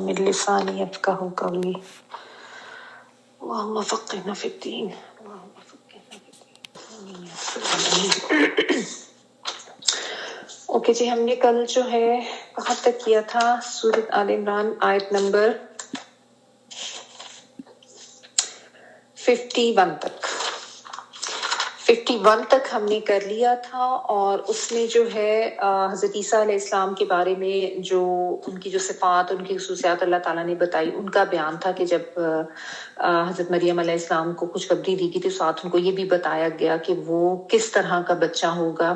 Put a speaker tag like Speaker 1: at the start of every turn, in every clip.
Speaker 1: من لساني يفقهوا قولي اللهم فقهنا في الدين اللهم فقهنا في الدين. اوکے جی، ہم نے کل جو ہے کہاں تک کیا تھا؟ سورۃ آل عمران آیت نمبر 51 تک ہم نے کر لیا تھا، اور اس میں جو ہے حضرت عیسیٰ علیہ السلام کے بارے میں جو ان کی جو صفات، ان کی خصوصیات اللہ تعالیٰ نے بتائی، ان کا بیان تھا کہ جب حضرت مریم علیہ السلام کو خوشخبری دی گئی تو ساتھ ان کو یہ بھی بتایا گیا کہ وہ کس طرح کا بچہ ہوگا،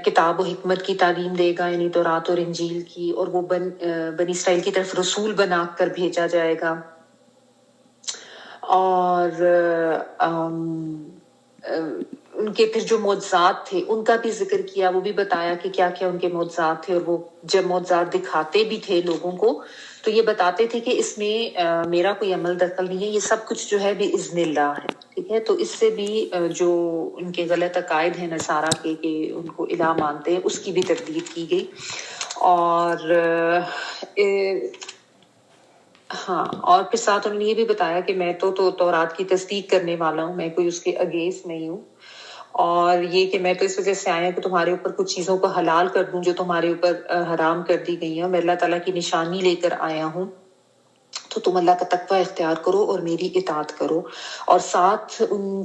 Speaker 1: کتاب و حکمت کی تعلیم دے گا، یعنی تورات اور انجیل کی، اور وہ بنی اسرائیل کی طرف رسول بنا کر بھیجا جائے گا. اور ان کے پھر جو معجزات تھے ان کا بھی ذکر کیا، وہ بھی بتایا کہ کیا کیا ان کے معجزات تھے، اور وہ جب معجزات دکھاتے بھی تھے لوگوں کو تو یہ بتاتے تھے کہ اس میں میرا کوئی عمل دخل نہیں ہے، یہ سب کچھ جو ہے بإذن اللہ ہے. ٹھیک ہے، تو اس سے بھی جو ان کے غلط عقائد ہیں نصارہ کے کہ ان کو الہ مانتے ہیں، اس کی بھی تردید کی گئی. اور ہاں، اور پھر ساتھ انہوں نے یہ بھی بتایا کہ میں تو تورات کی تصدیق کرنے والا ہوں، میں کوئی اس کے اگینسٹ نہیں ہوں، اور یہ کہ میں تو اس وجہ سے آیا کہ تمہارے اوپر کچھ چیزوں کو حلال کر دوں جو تمہارے اوپر حرام کر دی گئی ہیں. میں اللہ تعالیٰ کی نشانی لے کر آیا ہوں، تو تم اللہ کا تقوی اختیار کرو اور میری اطاعت کرو. اور ساتھ ان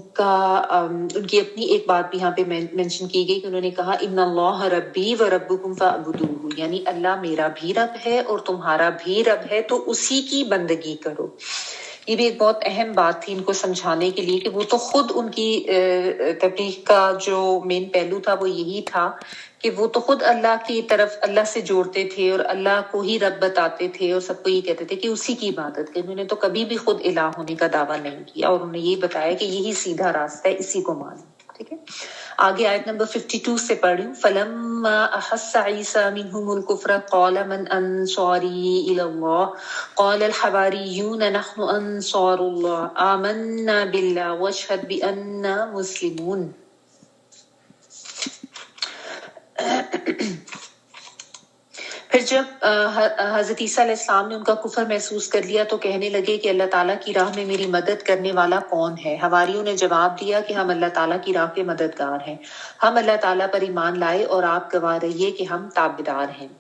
Speaker 1: کی اپنی ایک بات بھی یہاں پہ مینشن کی گئی کہ انہوں نے کہا ان اللہ ربی و ربکم فاعبدوہ، یعنی اللہ میرا بھی رب ہے اور تمہارا بھی رب ہے، تو اسی کی بندگی کرو. یہ بھی ایک بہت اہم بات تھی ان کو سمجھانے کے لیے کہ وہ تو خود ان کی تبلیغ کا جو مین پہلو تھا وہ یہی تھا کہ وہ تو خود اللہ کی طرف اللہ سے جوڑتے تھے اور اللہ کو ہی رب بتاتے تھے، اور سب کو یہ کہتے تھے کہ اسی کی عبادت کریں. انہوں نے تو کبھی بھی خود الہ ہونے کا دعویٰ نہیں کیا، اور انہوں نے یہ بتایا کہ یہی سیدھا راستہ ہے، اسی کو مانیں. ٹھیک ہے، آگے آیت نمبر 52 سے پڑھیں. فَلَمَّا أَحَسَّ عِيسَىٰ مِنْهُمُ الْكُفْرَ قَالَ مَنْ أَنصَارِي إِلَى اللَّهِ قَالَ الْحَوَارِيُّونَ نَحْنُ أَنصَارُ اللَّهِ آمَنَّا بِاللَّهِ وَاشْهَدْ بِأَنَّا مُسْلِمُونَ. پھر جب حضرت عیسیٰ علیہ السلام نے ان کا کفر محسوس کر لیا تو کہنے لگے کہ اللہ تعالیٰ کی راہ میں میری مدد کرنے والا کون ہے؟ حواریوں نے جواب دیا کہ ہم اللہ تعالیٰ کی راہ کے مددگار ہیں، ہم اللہ تعالیٰ پر ایمان لائے اور آپ گواہ رہیے کہ ہم تابعدار ہیں.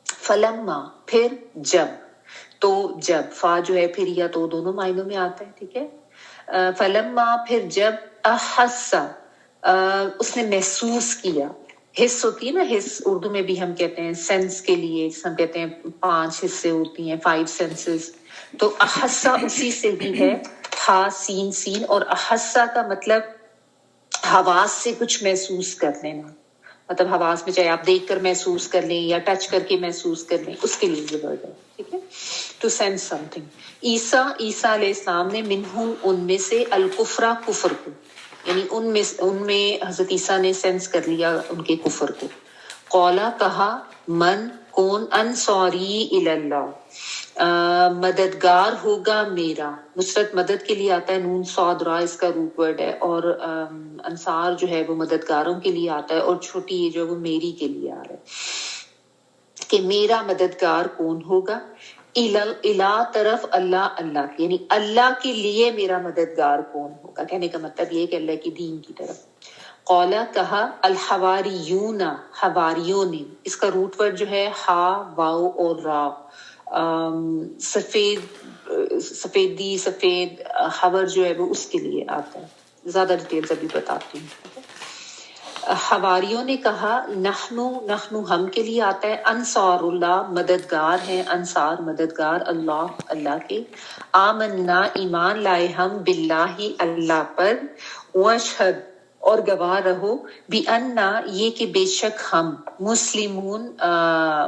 Speaker 1: فلما، پھر جب، تو جب، فا جو ہے پھر یا تو دونوں معنوں میں آتا ہے. ٹھیک ہے، فلما پھر جب، احس اس نے محسوس کیا. حس ہوتی ہے نا، حس اردو میں بھی ہم کہتے ہیں سینس کے لیے، ہم کہتے ہیں 5 حصے ہوتی ہیں، 5 سینسز. تو احسا اسی سے ہی ہے، ہا سین سین، اور احسا کا مطلب حواس سے کچھ محسوس کر لینا، مطلب حواس میں چاہے آپ دیکھ کر محسوس کر لیں یا ٹچ کر کے محسوس کر لیں، اس کے لیے یہ ورڈ ہے. ٹھیک ہے، ٹو سینس سم تھنگ. عیسیٰ علیہ السلام نے منہم ان میں سے الکفرا کفر کو، یعنی ان میں حضرت عیسیٰ نے سینس کر لیا ان کے کفر کو. قولا کہا، من کون، انصاری اللہ مددگار ہوگا میرا. نصرت مدد کے لیے آتا ہے، نون صاد را اس کا روٹ ورڈ ہے، اور انصار جو ہے وہ مددگاروں کے لیے آتا ہے، اور چھوٹی یہ جو وہ میری کے لیے آ رہا ہے کہ میرا مددگار کون ہوگا. الہ طرف اللہ، اللہ کی، یعنی اللہ کے لیے میرا مددگار کون ہوگا. کہنے کا مطلب یہ کہ اللہ کی دین کی طرف. قولا کہا، الحواریون حواریوں نے، اس کا روٹ ورڈ جو ہے ہا واو اور را، سفیدی سفید حور جو ہے وہ اس کے لیے آتا ہے. زیادہ ڈیٹیلز ابھی بتاتی ہوں. حواریوں نے کہا، نحنو ہم کے لیے آتا ہے، انصار اللہ مددگار ہیں، انصار مددگار اللہ، اللہ کے. آمنا ایمان لائے ہم، باللہ اللہ پر، واشہد اور گواہ رہو، بِأَنَّا یہ کہ بے شک ہم، مسلمون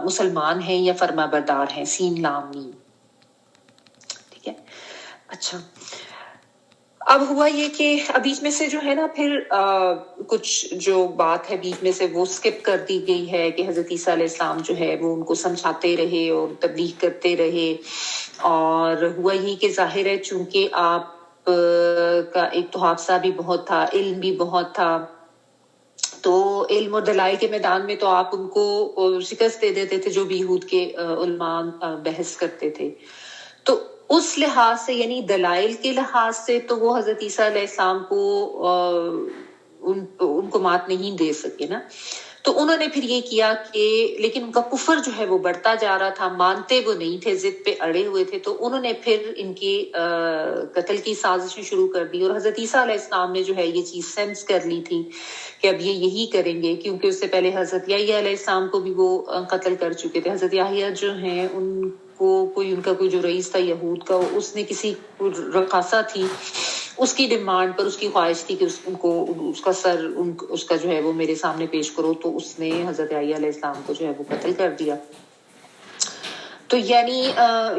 Speaker 1: مسلمان ہیں یا فرما بردار ہیں، سین لام میم. ٹھیک ہے، اچھا. اب ہوا یہ کہ بیچ میں سے جو ہے نا پھر کچھ جو بات ہے بیچ میں سے وہ سکپ کر دی گئی ہے کہ حضرت عیسیٰ علیہ السلام جو ہے وہ ان کو سمجھاتے رہے اور تبلیغ کرتے رہے. اور ہوا یہی کہ ظاہر ہے چونکہ آپ کا ایک تو حافظہ بھی بہت تھا، علم بھی بہت تھا، تو علم اور دلائل کے میدان میں تو آپ ان کو شکست دے دیتے تھے جو بھی یہود کے علماء بحث کرتے تھے. تو اس لحاظ سے یعنی دلائل کے لحاظ سے تو وہ حضرت عیسیٰ علیہ السلام کو ان کو مات نہیں دے سکے نا. تو انہوں نے پھر یہ کیا کہ لیکن ان کا کفر جو ہے وہ بڑھتا جا رہا تھا, مانتے وہ نہیں تھے, ضد پہ اڑے ہوئے تھے. تو انہوں نے پھر ان کے قتل کی سازشیں شروع کر دی, اور حضرت عیسیٰ علیہ السلام نے جو ہے یہ چیز سینس کر لی تھی کہ اب یہ یہی کریں گے, کیونکہ اس سے پہلے حضرت یحییٰ علیہ السلام کو بھی وہ قتل کر چکے تھے. حضرت یحییٰ جو ہیں ان کو ان کا کوئی جو رئیس تھا یہود کا, اس نے کسی رقاصہ تھی, اس کی ڈیمانڈ پر, اس کی خواہش تھی کہ ان کو اس کا سر اس کا جو ہے وہ میرے سامنے پیش کرو, تو اس نے حضرت یحییٰ علیہ السلام کو جو ہے وہ قتل کر دیا. تو یعنی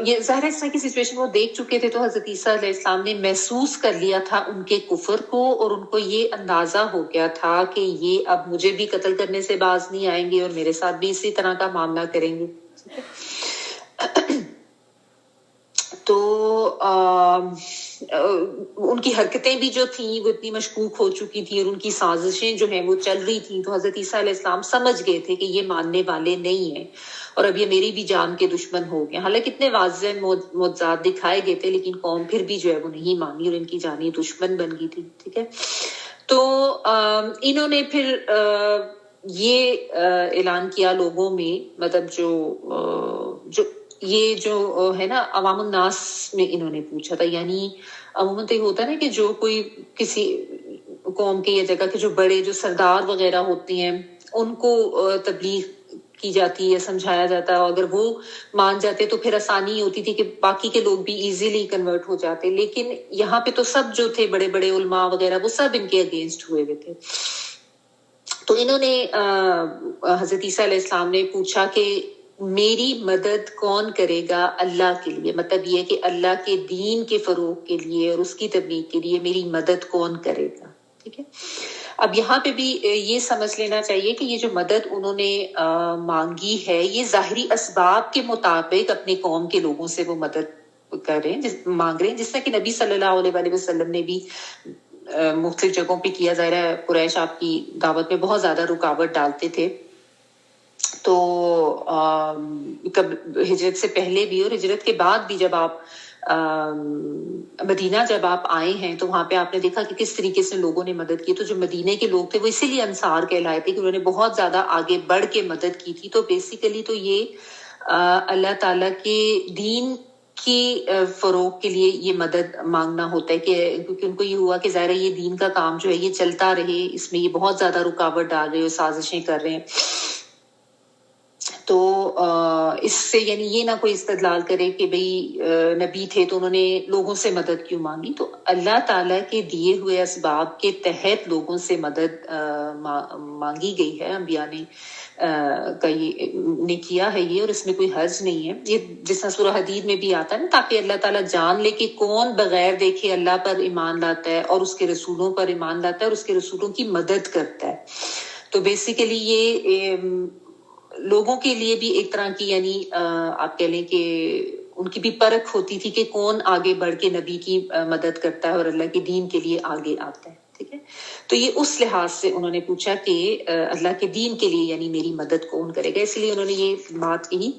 Speaker 1: یہ ظاہر اس طرح کی سچویشن وہ دیکھ چکے تھے, تو حضرت عیسیٰ علیہ السلام نے محسوس کر لیا تھا ان کے کفر کو, اور ان کو یہ اندازہ ہو گیا تھا کہ یہ اب مجھے بھی قتل کرنے سے باز نہیں آئیں گے, اور میرے ساتھ بھی اسی طرح کا معاملہ کریں گے. تو ان کی حرکتیں بھی جو تھیں وہ اتنی مشکوک ہو چکی تھی, اور ان کی سازشیں جو ہیں وہ چل رہی تھیں. تو حضرت عیسیٰ علیہ السلام سمجھ گئے تھے کہ یہ ماننے والے نہیں ہیں, اور اب یہ میری بھی جان کے دشمن ہو گئے. حالانکہ اتنے واضح معجزات دکھائے گئے تھے, لیکن قوم پھر بھی جو ہے وہ نہیں مانی, اور ان کی جانی دشمن بن گئی تھی. ٹھیک ہے, تو انہوں نے پھر یہ اعلان کیا لوگوں میں, مطلب جو یہ جو ہے نا عوام الناس میں انہوں نے پوچھا تھا. یعنی عموماً تو یہ ہوتا ہے نا کہ جو کوئی کسی قوم کے یا جگہ کے جو بڑے جو سردار وغیرہ ہوتے ہیں ان کو تبلیغ کی جاتی ہے, سمجھایا جاتا ہے, اگر وہ مان جاتے تو پھر آسانی ہوتی تھی کہ باقی کے لوگ بھی ایزیلی کنورٹ ہو جاتے. لیکن یہاں پہ تو سب جو تھے بڑے بڑے علماء وغیرہ وہ سب ان کے اگینسٹ ہوئے ہوئے تھے. تو انہوں نے حضرت عیسیٰ علیہ السلام نے پوچھا کہ میری مدد کون کرے گا اللہ کے لیے, مطلب یہ کہ اللہ کے دین کے فروغ کے لیے اور اس کی تبلیغ کے لیے میری مدد کون کرے گا. ٹھیک ہے, اب یہاں پہ بھی یہ سمجھ لینا چاہیے کہ یہ جو مدد انہوں نے مانگی ہے یہ ظاہری اسباب کے مطابق اپنے قوم کے لوگوں سے وہ مدد کر رہے ہیں, مانگ رہے ہیں, جس طرح کہ نبی صلی اللہ علیہ وسلم نے بھی مختلف جگہوں پہ کیا. ظاہر ہے قریش آپ کی دعوت میں بہت زیادہ رکاوٹ ڈالتے تھے, تو ہجرت سے پہلے بھی اور ہجرت کے بعد بھی جب آپ مدینہ جب آپ آئے ہیں تو وہاں پہ آپ نے دیکھا کہ کس طریقے سے لوگوں نے مدد کی. تو جو مدینے کے لوگ تھے وہ اسی لیے انصار کہلائے تھے کہ انہوں نے بہت زیادہ آگے بڑھ کے مدد کی تھی. تو بیسیکلی تو یہ اللہ تعالیٰ کے دین کی فروغ کے لیے یہ مدد مانگنا ہوتا ہے, کہ کیونکہ ان کو یہ ہوا کہ ظاہر ہے یہ دین کا کام جو ہے یہ چلتا رہے, اس میں یہ بہت زیادہ رکاوٹ ڈال رہے ہیں, سازشیں کر رہے ہیں. تو اس سے یعنی یہ نہ کوئی استدلال کرے کہ بھئی نبی تھے تو انہوں نے لوگوں سے مدد کیوں مانگی. تو اللہ تعالیٰ کے دیے ہوئے اسباب کے تحت لوگوں سے مدد مانگی گئی ہے. انبیاء نے کیا ہے یہ, اور اس میں کوئی حرج نہیں ہے. یہ جس طرح سورہ حدید میں بھی آتا ہے نا, تاکہ اللہ تعالیٰ جان لے کہ کون بغیر دیکھے اللہ پر ایمان لاتا ہے اور اس کے رسولوں پر ایمان لاتا ہے اور اس کے رسولوں کی مدد کرتا ہے. تو بیسیکلی یہ لوگوں کے لیے بھی ایک طرح کی یعنی آپ کہہ لیں کہ ان کی بھی پرکھ ہوتی تھی کہ کون آگے بڑھ کے نبی کی مدد کرتا ہے اور اللہ کے دین کے لیے آگے آتا ہے. ٹھیک ہے, تو یہ اس لحاظ سے انہوں نے پوچھا کہ اللہ کے دین کے لیے یعنی میری مدد کون کرے گا. اس لیے انہوں نے یہ بات کہی,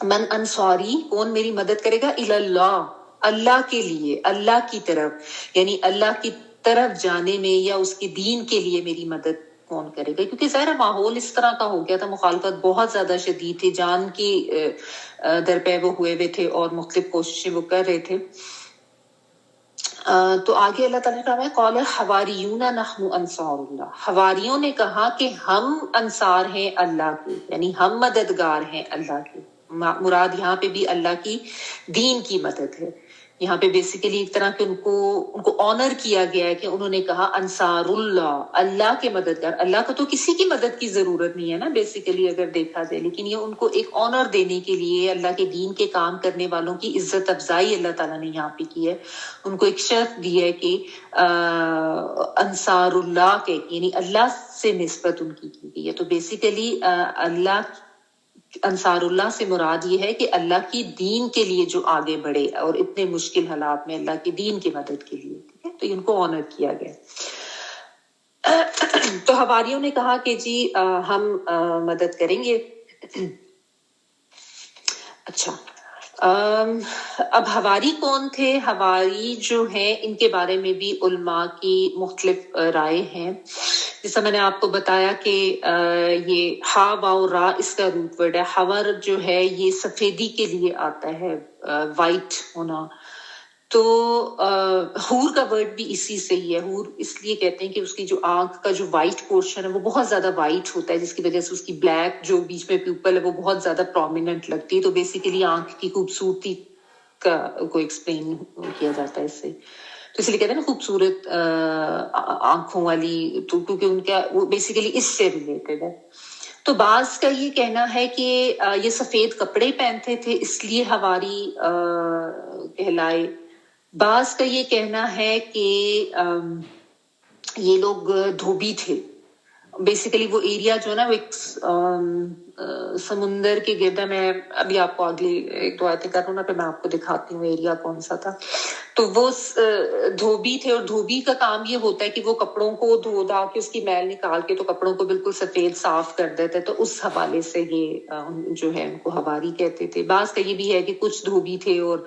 Speaker 1: من انصاری, کون میری مدد کرے گا, الی اللہ, اللہ کے لیے, اللہ کی طرف, یعنی اللہ کی طرف جانے میں یا اس کے دین کے لیے میری مدد کون کرے گا. کیونکہ ظاہر ماحول اس طرح کا ہو گیا تھا, مخالفت بہت زیادہ شدید تھی, جان کی درپے وہ ہوئے تھے اور مختلف کوششیں وہ کر رہے تھے. تو آگے اللہ تعالیٰ نے کہا ہے قال الحواریون نحن انصار اللہ, حواریوں نے کہا کہ ہم انصار ہیں اللہ کے, یعنی ہم مددگار ہیں اللہ کے. مراد یہاں پہ بھی اللہ کی دین کی مدد ہے. یہاں پہ بیسیکلی ایک طرح کے ان کو آنر کیا گیا ہے کہ انہوں نے کہا انصار اللہ, اللہ کے مددگار. اللہ کو تو کسی کی مدد کی ضرورت نہیں ہے نا بیسیکلی اگر دیکھا جائے, لیکن یہ ان کو ایک آنر دینے کے لیے اللہ کے دین کے کام کرنے والوں کی عزت افزائی اللہ تعالیٰ نے یہاں پہ کی ہے. ان کو ایک شرط دی ہے کہ انصار اللہ کے, یعنی اللہ سے نسبت ان کی گئی ہے. تو بیسیکلی اللہ انصار اللہ سے مراد یہ ہے کہ اللہ کی دین کے لیے جو آگے بڑھے اور اتنے مشکل حالات میں اللہ کی دین کی مدد کے لیے. ٹھیک ہے, تو ان کو آنر کیا گیا. تو حواریوں نے کہا کہ جی ہم مدد کریں گے. اچھا اب حواری کون تھے؟ حواری جو ہیں ان کے بارے میں بھی علماء کی مختلف رائے ہیں. جیسا میں نے آپ کو بتایا کہ یہ ہا واو را اس کا روٹ ورڈ ہے. حور جو ہے یہ سفیدی کے لیے آتا ہے، وائٹ ہونا. تو حور کا ورڈ بھی اسی سے ہی ہے. حور اس لیے کہتے ہیں کہ اس کی جو آنکھ کا جو وائٹ پورشن ہے وہ بہت زیادہ وائٹ ہوتا ہے، جس کی وجہ سے اس کی بلیک جو بیچ میں پیپل ہے وہ بہت زیادہ پرومیننٹ لگتی ہے. تو بیسیکلی آنکھ کی خوبصورتی کا کو ایکسپلین کیا جاتا ہے اس سے. تو اس لیے کہتے ہیں نا خوبصورت آنکھوں والی، تو کیونکہ ان کا وہ بیسیکلی اس سے ریلیٹڈ ہے. تو بعض کا یہ کہنا ہے کہ یہ سفید کپڑے پہنتے تھے اس لیے حواری کہلائے. بعض کا یہ کہنا ہے کہ یہ لوگ دھوبی تھے. بیسیکلی وہ ایریا جو ہے نا وہ سمندر کے گرد، میں ابھی آپ کو اگلی ایک دو آیتیں کر رہا ہوں نا، پھر میں آپ کو دکھاتی ہوں ایریا کون سا تھا. تو وہ دھوبی تھے، اور دھوبی کا کام یہ ہوتا ہے کہ وہ کپڑوں کو دھو دھا کے اس کی میل نکال کے تو کپڑوں کو بالکل سفید صاف کر دیتے. تو اس حوالے سے یہ جو ہے ان کو حواری کہتے تھے. بعض کا یہ بھی ہے کہ کچھ دھوبی تھے اور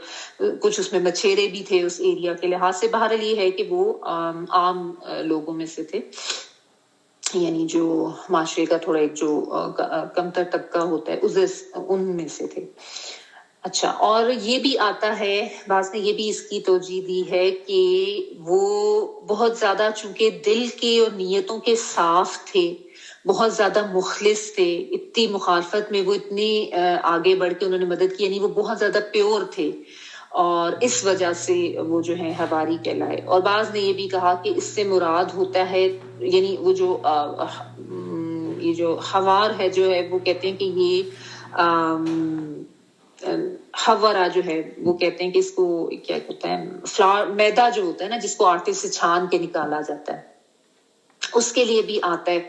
Speaker 1: کچھ اس میں مچھیرے بھی تھے اس ایریا کے لحاظ سے. بہرحال یہ ہے کہ وہ عام لوگوں میں سے تھے، یعنی جو معاشرے کا تھوڑا ایک جو کمتر طبقہ ہوتا ہے ان میں سے تھے. اچھا، اور یہ بھی آتا ہے، بعض نے یہ بھی اس کی توجیہ دی ہے کہ وہ بہت زیادہ چونکہ دل کے اور نیتوں کے صاف تھے، بہت زیادہ مخلص تھے. اتنی مخالفت میں وہ اتنی آگے بڑھ کے انہوں نے مدد کی، یعنی وہ بہت زیادہ پیور تھے، اور اس وجہ سے وہ جو ہے حواری کہلائے. اور بعض نے یہ بھی کہا کہ اس سے مراد ہوتا ہے، یعنی وہ جو یہ جو حوار ہے جو ہے وہ کہتے ہیں کہ یہ حورا جو ہے وہ کہتے ہیں کہ اس کو کیا کہتا ہے، فلاور میدا جو ہوتا ہے نا جس کو آٹے سے چھان کے نکالا جاتا ہے، اس کے لیے بھی آتا ہے.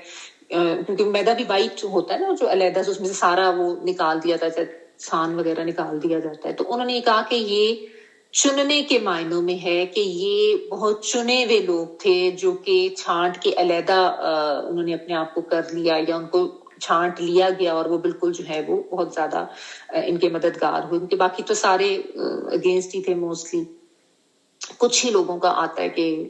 Speaker 1: کیونکہ میدا بھی وائٹ ہوتا ہے نا، جو علیحدہ سے اس میں سے سارا وہ نکال دیا جاتا ہے، چھان وغیرہ نکال دیا جاتا ہے. تو انہوں نے کہا کہ یہ چننے کے معنوں میں ہے کہ یہ بہت چنے ہوئے لوگ تھے جو کہ چھانٹ کے علیحدہ انہوں نے اپنے آپ کو کر لیا، یا ان کو چھانٹ لیا گیا، اور وہ بالکل جو ہے وہ بہت زیادہ ان کے مددگار ہوئے. ان کے باقی تو سارے اگینسٹ ہی تھے موسٹلی. کچھ ہی لوگوں کا آتا ہے کہ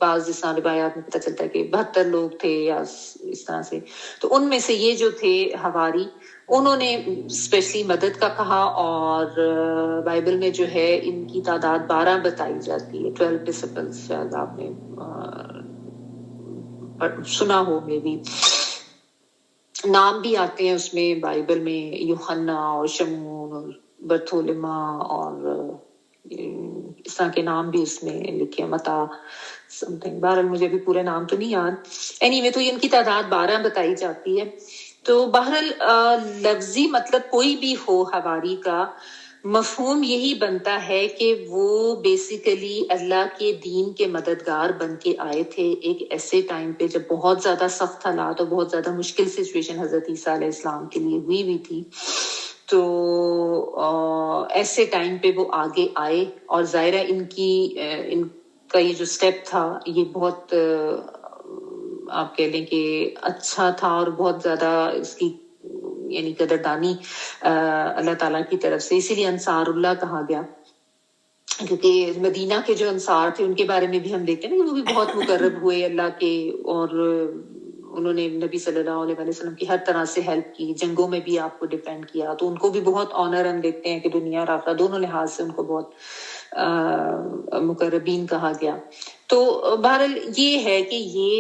Speaker 1: بعض جس طرح روایات میں پتہ چلتا ہے کہ 72 لوگ تھے یا اس طرح سے. تو ان میں سے یہ جو تھے حواری، انہوں نے اسپیشلی مدد کا کہا. اور بائبل میں جو ہے ان کی تعداد 12 بتائی جاتی ہے، 12 ڈسپلس. شاید آپ نے سنا ہو، میں بھی نام بھی آتے ہیں اس میں بائبل میں، یوحنا اور شمعون اور برتھولما اور اس طرح کے نام بھی اس میں لکھے، متا سم تھنگ. بہرحال مجھے بھی پورے نام تو نہیں یاد. اینی تو ان کی تعداد 12 بتائی جاتی ہے. تو بہرحال لفظی مطلب کوئی بھی ہو حواری کا، مفہوم یہی بنتا ہے کہ وہ بیسیکلی اللہ کے دین کے مددگار بن کے آئے تھے ایک ایسے ٹائم پہ جب بہت زیادہ سخت حالات اور بہت زیادہ مشکل سچویشن حضرت عیسیٰ علیہ السلام کے لیے ہوئی تھی. تو ایسے ٹائم پہ وہ آگے آئے، اور ظاہرہ ان کا یہ جو سٹیپ تھا یہ بہت آپ کہہ لیں کہ اچھا تھا، اور بہت زیادہ اس کی یعنی قدردانی اللہ تعالیٰ کی طرف سے. اسی لیے انصار اللہ کہا گیا، کیونکہ مدینہ کے جو انصار تھے ان کے بارے میں بھی ہم دیکھتے ہیں نا کہ وہ بھی بہت مقرب ہوئے اللہ کے، اور انہوں نے نبی صلی اللہ علیہ وسلم کی ہر طرح سے ہیلپ کی، جنگوں میں بھی آپ کو ڈیفینڈ کیا. تو ان کو بھی بہت آنر ہم دیکھتے ہیں کہ دنیا اور آخرت دونوں لحاظ سے ان کو بہت مقربین کہا گیا. تو بہرحال یہ ہے کہ یہ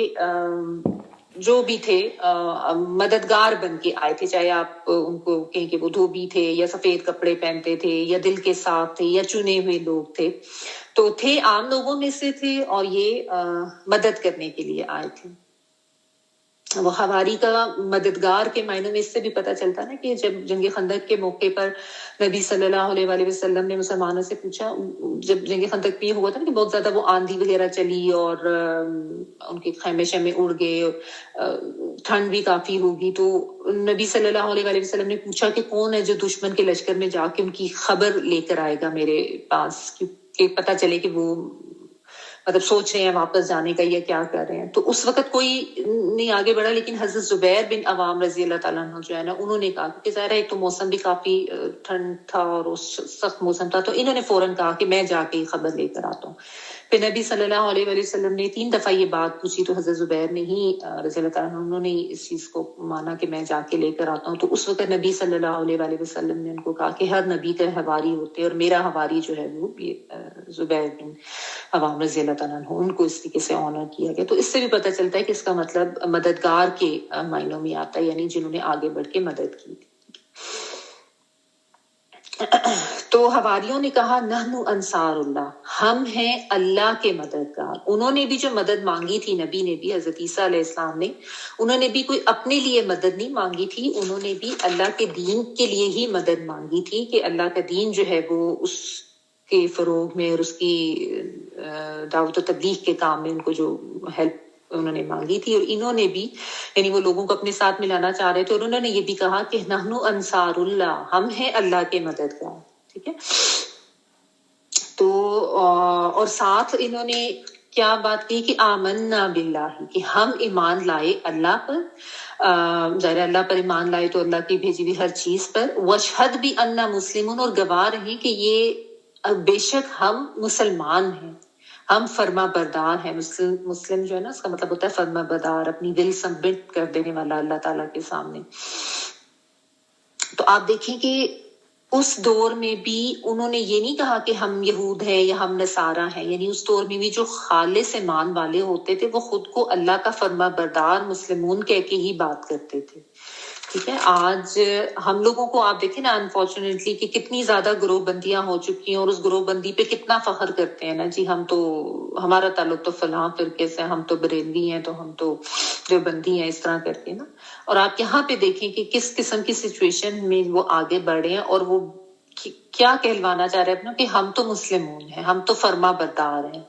Speaker 1: جو بھی تھے مددگار بن کے آئے تھے، چاہے آپ ان کو کہیں کہ وہ دھوبی تھے یا سفید کپڑے پہنتے تھے یا دل کے صاف تھے یا چنے ہوئے لوگ تھے، تو تھے عام لوگوں میں سے تھے، اور یہ مدد کرنے کے لیے آئے تھے. وہ حواری کا مددگار کے معنوں میں اس سے بھی پتہ چلتا نا کہ جب جنگ خندق کے موقع پر نبی صلی اللہ علیہ وآلہ وسلم نے مسلمانوں سے پوچھا، جب جنگ خندق میں یہ ہوا تھا نا کہ بہت زیادہ وہ آندھی وغیرہ چلی اور ان کے خیمے شیمے اڑ گئے، ٹھنڈ بھی کافی ہوگی، تو نبی صلی اللہ علیہ وآلہ وسلم نے پوچھا کہ کون ہے جو دشمن کے لشکر میں جا کے ان کی خبر لے کر آئے گا میرے پاس، کہ پتہ چلے کہ وہ مطلب سوچ رہے ہیں واپس جانے کا یا کیا کر رہے ہیں. تو اس وقت کوئی نہیں آگے بڑھا, لیکن حضرت زبیر بن عوام رضی اللہ تعالیٰ عنہ جو ہے نا, انہوں نے کہا, کیونکہ ظاہر ہے ایک تو موسم بھی کافی ٹھنڈ تھا اور سخت موسم تھا, تو انہوں نے فوراً کہا کہ میں جا کے خبر لے کر آتا ہوں. پھر نبی صلی اللہ علیہ وآلہ وسلم نے 3 دفعہ یہ بات پوچھی, تو حضرت زبیر نے ہی رضی اللہ تعالیٰ عنہ, انہوں نے اس چیز کو مانا کہ میں جا کے لے کر آتا ہوں. تو اس وقت نبی صلی اللہ علیہ وآلہ وسلم نے ان کو کہا کہ ہر نبی کا حواری ہوتے ہیں, اور میرا حواری جو ہے وہ زبیر بن عوام رضی اللہ تعالیٰ عنہ, ان کو اس طریقے سے آنر کیا گیا. تو اس سے بھی پتہ چلتا ہے کہ اس کا مطلب مددگار کے معنوں میں آتا ہے, یعنی جنہوں نے آگے بڑھ کے مدد کی. تو حواریوں نے کہا نحن انصار اللہ, ہم ہیں اللہ کے مددگار. انہوں نے بھی جو مدد مانگی تھی, نبی نے بھی, حضرت عیسیٰ علیہ السلام نے, انہوں نے بھی کوئی اپنے لیے مدد نہیں مانگی تھی, انہوں نے بھی اللہ کے دین کے لیے ہی مدد مانگی تھی, کہ اللہ کا دین جو ہے وہ اس کے فروغ میں اور اس کی دعوت و تبلیغ کے کام میں ان کو جو ہیلپ انہوں نے مانگی تھی. اور انہوں نے بھی, یعنی وہ لوگوں کو اپنے ساتھ ملانا چاہ رہے تھے, اور انہوں نے یہ بھی کہا کہ نحن انصار اللہ, ہم ہیں اللہ کے مددگار. ٹھیک ہے. تو اور ساتھ انہوں نے کیا بات کی کہ آمنا باللہ, کہ ہم ایمان لائے اللہ پر, ظاہر اللہ پر ایمان لائے تو اللہ کی بھیجی ہوئی ہر چیز پر. واشہد بھی انا مسلمون, اور گواہ رہیں کہ یہ بے شک ہم مسلمان ہیں, ہم فرما بردار ہیں. مسلم جو ہے نا, اس کا مطلب ہوتا ہے فرما بردار, اپنی دل سبمٹ کر دینے والا اللہ تعالیٰ کے سامنے. تو آپ دیکھیں کہ اس دور میں بھی انہوں نے یہ نہیں کہا کہ ہم یہود ہیں یا ہم نصارہ ہیں, یعنی اس دور میں بھی جو خالص ایمان والے ہوتے تھے وہ خود کو اللہ کا فرما بردار مسلمون کہہ کے ہی بات کرتے تھے. ٹھیک ہے. آج ہم لوگوں کو آپ دیکھیں نا, انفارچونیٹلی, کہ کتنی زیادہ گروہ بندیاں ہو چکی ہیں, اور اس گروہ بندی پہ کتنا فخر کرتے ہیں نا جی, ہم تو, ہمارا تعلق تو فلاں فرقے سے, ہم تو بریلوی ہیں, تو ہم تو جو بندی ہیں, اس طرح کر کے نا. اور آپ یہاں پہ دیکھیں کہ کس قسم کی سچویشن میں وہ آگے بڑھے ہیں, اور وہ کیا کہلوانا چاہ رہے ہیں اپنا, کہ ہم تو مسلمون ہیں, ہم تو فرما بردار ہیں,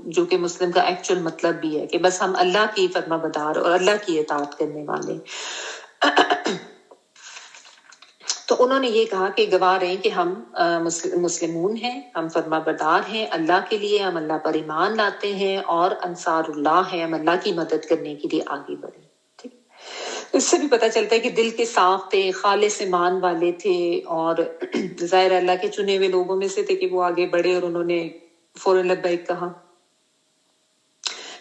Speaker 1: جو کہ مسلم کا ایکچوئل مطلب بھی ہے کہ بس ہم اللہ کی فرما بردار اور اللہ کی اطاعت کرنے والے. تو انہوں نے یہ کہا کہ گواہ رہیں کہ ہم مسلمون ہیں, ہم فرما بردار ہیں اللہ کے لیے, ہم اللہ پر ایمان لاتے ہیں, اور انصار اللہ ہیں, ہم اللہ کی مدد کرنے کے لیے آگے بڑھے. ٹھیک. اس سے بھی پتہ چلتا ہے کہ دل کے صاف تھے, خالص ایمان والے تھے, اور ظاہر اللہ کے چنے ہوئے لوگوں میں سے تھے کہ وہ آگے بڑھے, اور انہوں نے فوراً لبیک کہا.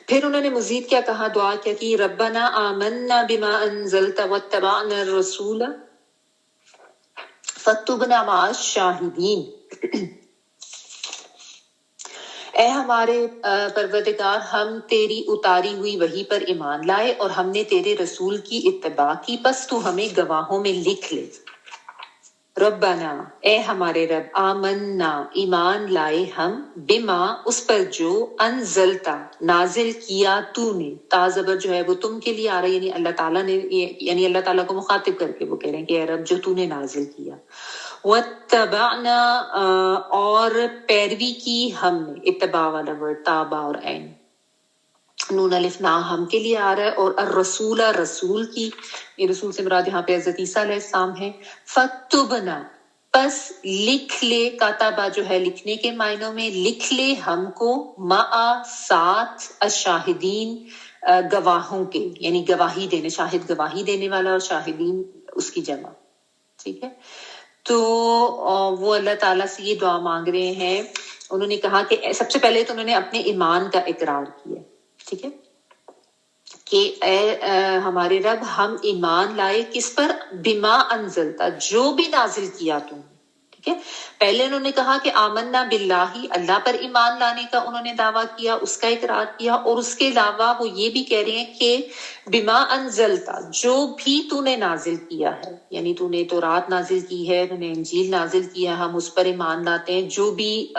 Speaker 1: پھر انہوں نے مزید کیا کہا, دعا کیا کہ ربنا آمنا بما انزلت واتبعنا الرسول فاکتبنا مع الشاہدین. اے ہمارے پروردگار, ہم تیری اتاری ہوئی وحی پر ایمان لائے اور ہم نے تیرے رسول کی اتباع کی, پس تو ہمیں گواہوں میں لکھ لے. ربنا, اے ہمارے رب, آمنا, ایمان لائے ہم, بما, اس پر جو, انزلتا, نازل کیا تو نے, تا زبر جو ہے وہ تم کے لیے آ رہا ہے, یعنی اللہ تعالیٰ نے, یعنی اللہ تعالیٰ کو مخاطب کر کے وہ کہہ رہے ہیں کہ اے رب جو تو نے نازل کیا. واتبعنا, اور پیروی کی ہم نے, اتباع والا ورڈ تابع اور عین, نون الف نا ہم کے لیے آ رہا ہے, اور الرسول, رسول کی, یہ رسول سے مراد یہاں پہ حضرت عیسیٰ علیہ السلام ہے. فاکتبنا, پس لکھ لے, کاتبہ جو ہے لکھنے کے معنوں میں, لکھ لے ہم کو, مع, ساتھ, الشاہدین, گواہوں کے, یعنی گواہی دینے, شاہد گواہی دینے والا, اور شاہدین اس کی جمع. ٹھیک ہے. تو وہ اللہ تعالیٰ سے یہ دعا مانگ رہے ہیں. انہوں نے کہا کہ سب سے پہلے تو انہوں نے اپنے ایمان کا اقرار کیا. ٹھیک ہے, کہ اے ہمارے رب, ہم ایمان لائے کس پر, بما انزلتا, جو بھی نازل کیا تم نے. ٹھیک ہے. پہلے انہوں نے کہا کہ آمنا باللہ, اللہ پر ایمان لانے کا انہوں نے دعویٰ کیا, اس کا اقرار کیا, اور اس کے علاوہ وہ یہ بھی کہہ رہے ہیں کہ بما انزلتا, جو بھی تو نے نازل کیا ہے, یعنی تو نے تورات نازل کی ہے, تو نے انجیل نازل کیا, ہم اس پر ایمان لاتے ہیں. جو بھی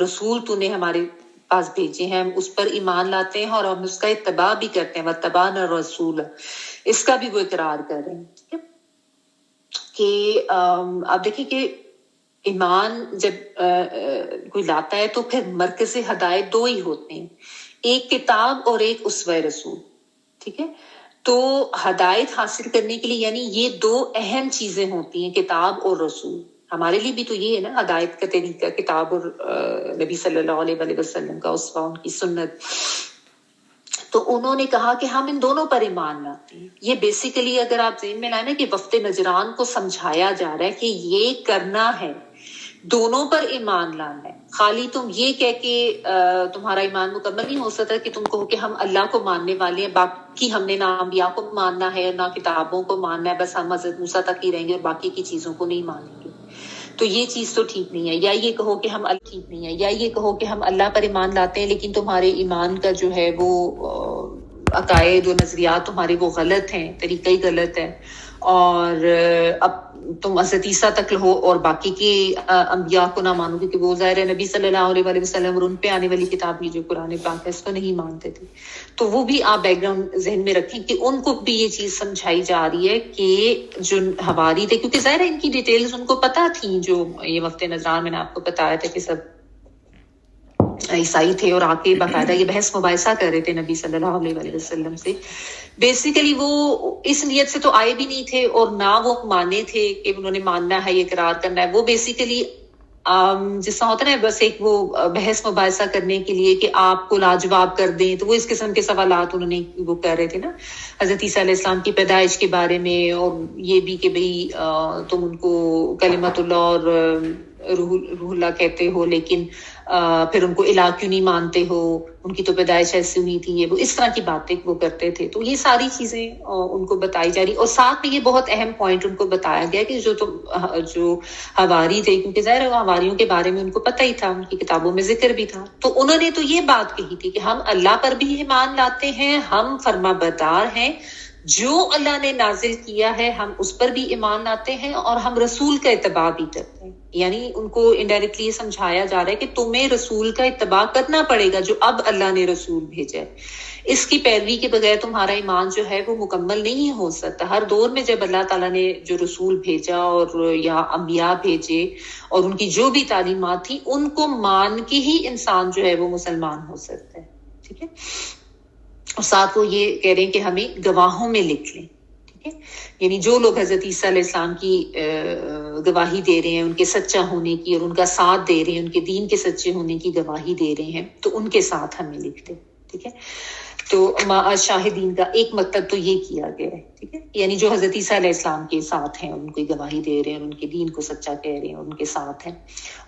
Speaker 1: رسول تو نے ہمارے پاس بھیجے ہیں, ہم اس پر ایمان لاتے ہیں, اور ہم اس کا اتباع بھی کرتے ہیں. واتبعنا الرسول, اس کا بھی وہ اقرار کر رہے ہیں. ٹھیک ہے. کہ آپ دیکھیں کہ ایمان جب کوئی لاتا ہے تو پھر مرکز ہدایت 2 ہی ہوتے ہیں, ایک کتاب اور ایک اسوہ رسول. ٹھیک ہے. تو ہدایت حاصل کرنے کے لیے, یعنی یہ 2 اہم چیزیں ہوتی ہیں, کتاب اور رسول. ہمارے لیے بھی تو یہ ہے نا ہدایت کا طریقہ، کتاب اور نبی صلی اللہ علیہ وسلم کا اسوہ، ان کی سنت. تو انہوں نے کہا کہ ہم ان دونوں پر ایمان لاتے ہیں. یہ بیسیکلی اگر آپ ذہن میں لائیں نا کہ وفد نجران کو سمجھایا جا رہا ہے کہ یہ کرنا ہے، دونوں پر ایمان لانا ہے. خالی تم یہ کہہ کے تمہارا ایمان مکمل نہیں ہو سکتا کہ تم کہو کہ ہم اللہ کو ماننے والے ہیں، باقی ہم نے نہ انبیاء کو ماننا ہے نہ کتابوں کو ماننا ہے، بس ہم حضرت موسیٰ تک ہی رہیں گے اور باقی کی چیزوں کو نہیں مانیں گے. تو یہ چیز تو ٹھیک نہیں ہے. یا یہ کہو کہ ہم اللہ پر ایمان لاتے ہیں لیکن تمہارے ایمان کا جو ہے وہ عقائد و نظریات تمہارے وہ غلط ہیں، طریقہ ہی غلط ہے، اور اب تم حضرت عیسیٰ تک لہو اور باقی کے انبیاء کو نہ مانو، کیونکہ وہ ظاہر ہے نبی صلی اللہ علیہ وسلم اور ان پہ آنے والی کتاب بھی جو قرآن پاک ہے اس کو نہیں مانتے تھے. تو وہ بھی آپ بیک گراؤنڈ ذہن میں رکھیں کہ ان کو بھی یہ چیز سمجھائی جا رہی ہے کہ جو حواری تھے، کیونکہ ظاہر ہے ان کی ڈیٹیلز ان کو پتہ تھیں، جو یہ وفد نجران میں نے آپ کو بتایا تھا کہ سب عیسائی تھے اور آ کے باقاعدہ یہ بحث مباحثہ کر رہے تھے نبی صلی اللہ علیہ وسلم سے. بیسیکلی وہ اس نیت سے تو آئے بھی نہیں تھے اور نہ وہ مانے تھے کہ انہوں نے ماننا ہے، یہ اقرار کرنا ہے. وہ بیسیکلی جس طرح ہوتا ہے نا بس ایک وہ بحث مباحثہ کرنے کے لیے کہ آپ کو لاجواب کر دیں، تو وہ اس قسم کے سوالات انہوں نے وہ کر رہے تھے نا حضرت عیسیٰ علیہ السلام کی پیدائش کے بارے میں، اور یہ بھی کہ بھئی تم ان کو کلمت اللہ اور روح اللہ کہتے ہو لیکن پھر ان کو الہ کیوں نہیں مانتے ہو، ان کی تو پیدائش ایسی ہوئی تھی، وہ اس طرح کی باتیں وہ کرتے تھے. تو یہ ساری چیزیں ان کو بتائی جا رہی، اور ساتھ میں یہ بہت اہم پوائنٹ ان کو بتایا گیا کہ جو حواری تھے، کیونکہ ظاہر ہے حواریوں کے بارے میں ان کو پتہ ہی تھا، ان کی کتابوں میں ذکر بھی تھا، تو انہوں نے تو یہ بات کہی تھی کہ ہم اللہ پر بھی ایمان لاتے ہیں، ہم فرما بردار ہیں، جو اللہ نے نازل کیا ہے ہم اس پر بھی ایمان لاتے ہیں، اور ہم رسول کا اتباع بھی کرتے ہیں. یعنی ان کو انڈائریکٹلی یہ سمجھایا جا رہا ہے کہ تمہیں رسول کا اتباع کرنا پڑے گا جو اب اللہ نے رسول بھیجا ہے. اس کی پیروی کے بغیر تمہارا ایمان جو ہے وہ مکمل نہیں ہو سکتا. ہر دور میں جب اللہ تعالیٰ نے جو رسول بھیجا اور یا انبیاء بھیجے اور ان کی جو بھی تعلیمات تھی ان کو مان کے ہی انسان جو ہے وہ مسلمان ہو سکتا ہے. ٹھیک ہے، اور ساتھ وہ یہ کہہ رہے ہیں کہ ہمیں گواہوں میں لکھ لیں. ٹھیک ہے، یعنی جو لوگ حضرت عیسیٰ علیہ السلام کی گواہی دے رہے ہیں، ان کے سچا ہونے کی اور ان کا ساتھ دے رہے ہیں، ان کے دین کے سچے ہونے کی گواہی دے رہے ہیں، تو ان کے ساتھ ہمیں لکھ دیں. ٹھیک ہے، تو شاہدین کا ایک مطلب تو یہ کیا گیا ہے. ٹھیک ہے، یعنی جو حضرت عیسیٰ علیہ السلام کے ساتھ ہیں، ان کو گواہی دے رہے ہیں، ان کے دین کو سچا کہہ رہے ہیں، ان کے ساتھ ہیں.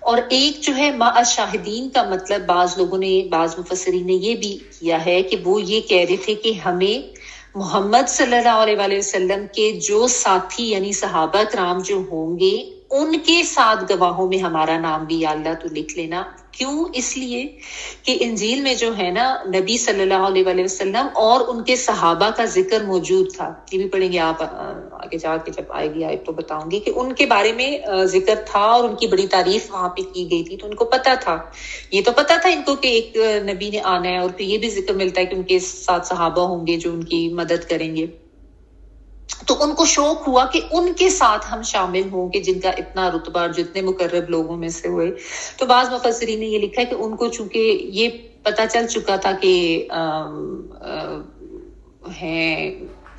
Speaker 1: اور ایک جو ہے شاہدین کا مطلب بعض لوگوں نے، بعض مفسرین نے یہ بھی کیا ہے کہ وہ یہ کہہ رہے تھے کہ ہمیں محمد صلی اللہ علیہ وسلم کے جو ساتھی یعنی صحابہ کرام جو ہوں گے ان کے ساتھ گواہوں میں ہمارا نام بھی یا اللہ تو لکھ لینا. کیوں؟ اس لیے کہ انجیل میں جو ہے نا نبی صلی اللہ علیہ وسلم اور ان کے صحابہ کا ذکر موجود تھا. یہ بھی پڑھیں گے آپ آگے جا کے، جب آئے گی آیت تو بتاؤں گی کہ ان کے بارے میں ذکر تھا اور ان کی بڑی تعریف وہاں پہ کی گئی تھی. تو ان کو پتا تھا، یہ تو پتا تھا ان کو کہ ایک نبی نے آنا ہے، اور پھر یہ بھی ذکر ملتا ہے کہ ان کے ساتھ صحابہ ہوں گے جو ان کی مدد کریں گے. تو ان کو شوق ہوا کہ ان کے ساتھ ہم شامل ہوں گے جن کا اتنا رتبہ اور جتنے مقرب لوگوں میں سے ہوئے. تو بعض مفسرین نے یہ لکھا ہے کہ ان کو چونکہ یہ پتہ چل چکا تھا کہ ہیں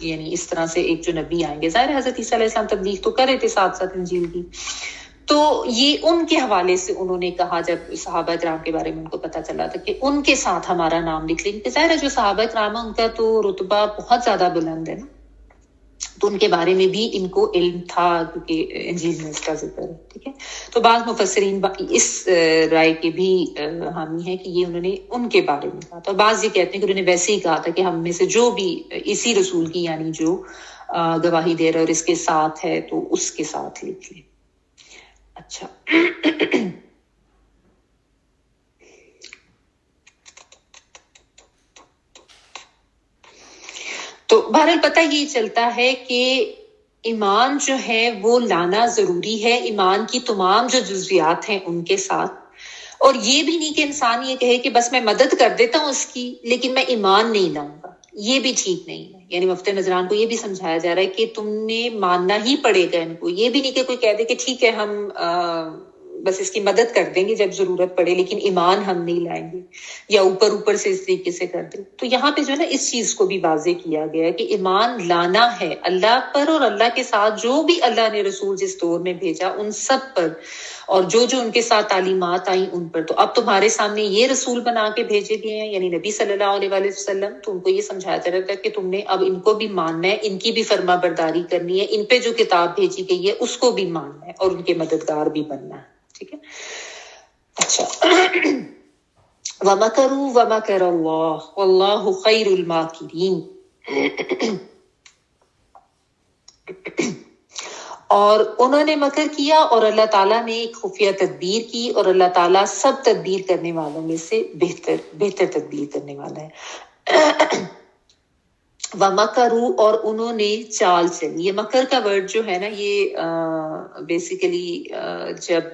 Speaker 1: یعنی اس طرح سے ایک جو نبی آئیں گے، ظاہر حضرت عیسیٰ علیہ السلام تبلیغ تو کر رہے تھے ساتھ ساتھ انجیل کی، تو یہ ان کے حوالے سے انہوں نے کہا جب صحابہ کرام کے بارے میں ان کو پتہ چلا تھا کہ ان کے ساتھ ہمارا نام لکھ لیں. ظاہر ہے جو صحابہ کرام ان کا تو رتبہ بہت زیادہ بلند ہے نا، تو ان کے بارے میں بھی ان کو علم تھا کیونکہ انجیل میں اس کا ذکر ہے. ٹھیک ہے، تو بعض مفسرین اس رائے کے بھی حامی ہیں کہ یہ انہوں نے ان کے بارے میں کہا تھا. اور بعض یہ کہتے ہیں کہ انہوں نے ویسے ہی کہا تھا کہ ہم میں سے جو بھی اسی رسول کی یعنی جو گواہی دے رہا ہے اور اس کے ساتھ ہے تو اس کے ساتھ لکھ لیں. اچھا تو بہرحال پتہ یہ چلتا ہے کہ ایمان جو ہے وہ لانا ضروری ہے، ایمان کی تمام جو جزویات ہیں ان کے ساتھ. اور یہ بھی نہیں کہ انسان یہ کہے کہ بس میں مدد کر دیتا ہوں اس کی لیکن میں ایمان نہیں لاؤں گا، یہ بھی ٹھیک نہیں ہے. یعنی وفد نجران کو یہ بھی سمجھایا جا رہا ہے کہ تم نے ماننا ہی پڑے گا ان کو. یہ بھی نہیں کہ کوئی کہہ دے کہ ٹھیک ہے ہم بس اس کی مدد کر دیں گے جب ضرورت پڑے، لیکن ایمان ہم نہیں لائیں گے یا اوپر سے اس طریقے سے کر دیں. تو یہاں پہ جو ہے نا اس چیز کو بھی واضح کیا گیا ہے کہ ایمان لانا ہے اللہ پر اور اللہ کے ساتھ جو بھی اللہ نے رسول جس دور میں بھیجا ان سب پر، اور جو ان کے ساتھ تعلیمات آئیں ان پر. تو اب تمہارے سامنے یہ رسول بنا کے بھیجے گئے ہیں، یعنی نبی صلی اللہ علیہ وآلہ وسلم، تو ان کو یہ سمجھایا جا رہا تھا کہ تم نے اب ان کو بھی ماننا ہے، ان کی بھی فرما برداری کرنی ہے، ان پہ جو کتاب بھیجی گئی ہے اس کو بھی ماننا ہے اور ان کے مددگار بھی بننا ہے. ٹھیک ہے. اچھا. وَمَكَرُوا وَمَكَرَ اللَّهُ وَاللَّهُ خَيْرُ الْمَاكِرِينَ. اور انہوں نے مکر کیا اور اللہ تعالیٰ نے ایک خفیہ تدبیر کی، اور اللہ تعالیٰ سب تدبیر کرنے والوں میں سے بہتر تدبیر کرنے والا ہے. وَمَكَرُوا، اور انہوں نے چال چلی. یہ مکر کا ورڈ جو ہے نا یہ بیسیکلی جب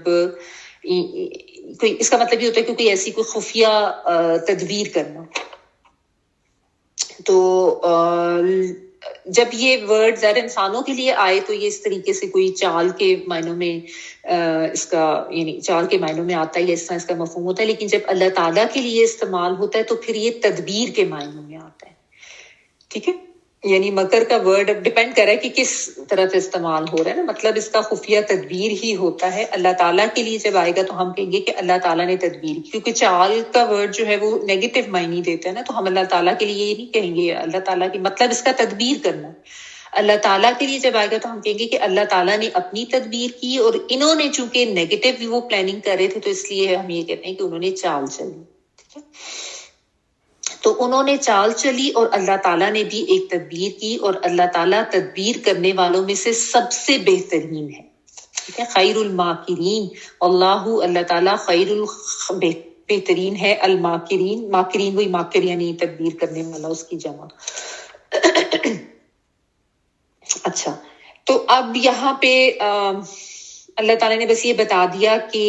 Speaker 1: کوئی، اس کا مطلب یہ ہوتا ہے کہ کوئی ایسی کوئی خفیہ تدبیر کرنا. تو جب یہ ورڈ ظاہر انسانوں کے لیے آئے تو یہ اس طریقے سے کوئی چال کے معنوں میں اس کا، یعنی چال کے معنوں میں آتا ہے یا اس طرح اس کا مفہوم ہوتا ہے، لیکن جب اللہ تعالیٰ کے لیے استعمال ہوتا ہے تو پھر یہ تدبیر کے معنوں میں آتا ہے. ٹھیک ہے. یعنی مکر کا ورڈ اب ڈپینڈ کر رہا ہے کہ کس طرح سے استعمال ہو رہا ہے نا، مطلب اس کا خفیہ تدبیر ہی ہوتا ہے. اللہ تعالیٰ کے لیے جب آئے گا تو ہم کہیں گے کہ اللہ تعالیٰ نے تدبیر کی، کیونکہ چال کا ورڈ جو ہے وہ نیگیٹو معنی دیتا ہے نا، تو ہم اللہ تعالیٰ کے لیے یہ نہیں کہیں گے اللہ تعالیٰ کی، مطلب اس کا تدبیر کرنا. اللہ تعالیٰ کے لیے جب آئے گا تو ہم کہیں گے کہ اللہ تعالیٰ نے اپنی تدبیر کی، اور انہوں نے چونکہ نیگیٹو وہ پلاننگ کر رہے تھے تو اس لیے ہم یہ کہتے ہیں کہ انہوں نے چال چلی. ٹھیک ہے. تو انہوں نے چال چلی اور اللہ تعالیٰ نے بھی ایک تدبیر کی، اور اللہ تعالیٰ تدبیر کرنے والوں میں سے سب سے بہترین ہے. ٹھیک ہے. خیر الماکرین، اللہ تعالیٰ بہترین ہے. الماکرین، ماکرین وہی ماکر یعنی تدبیر کرنے والا، اس کی جمع. اچھا. تو اب یہاں پہ اللہ تعالیٰ نے بس یہ بتا دیا کہ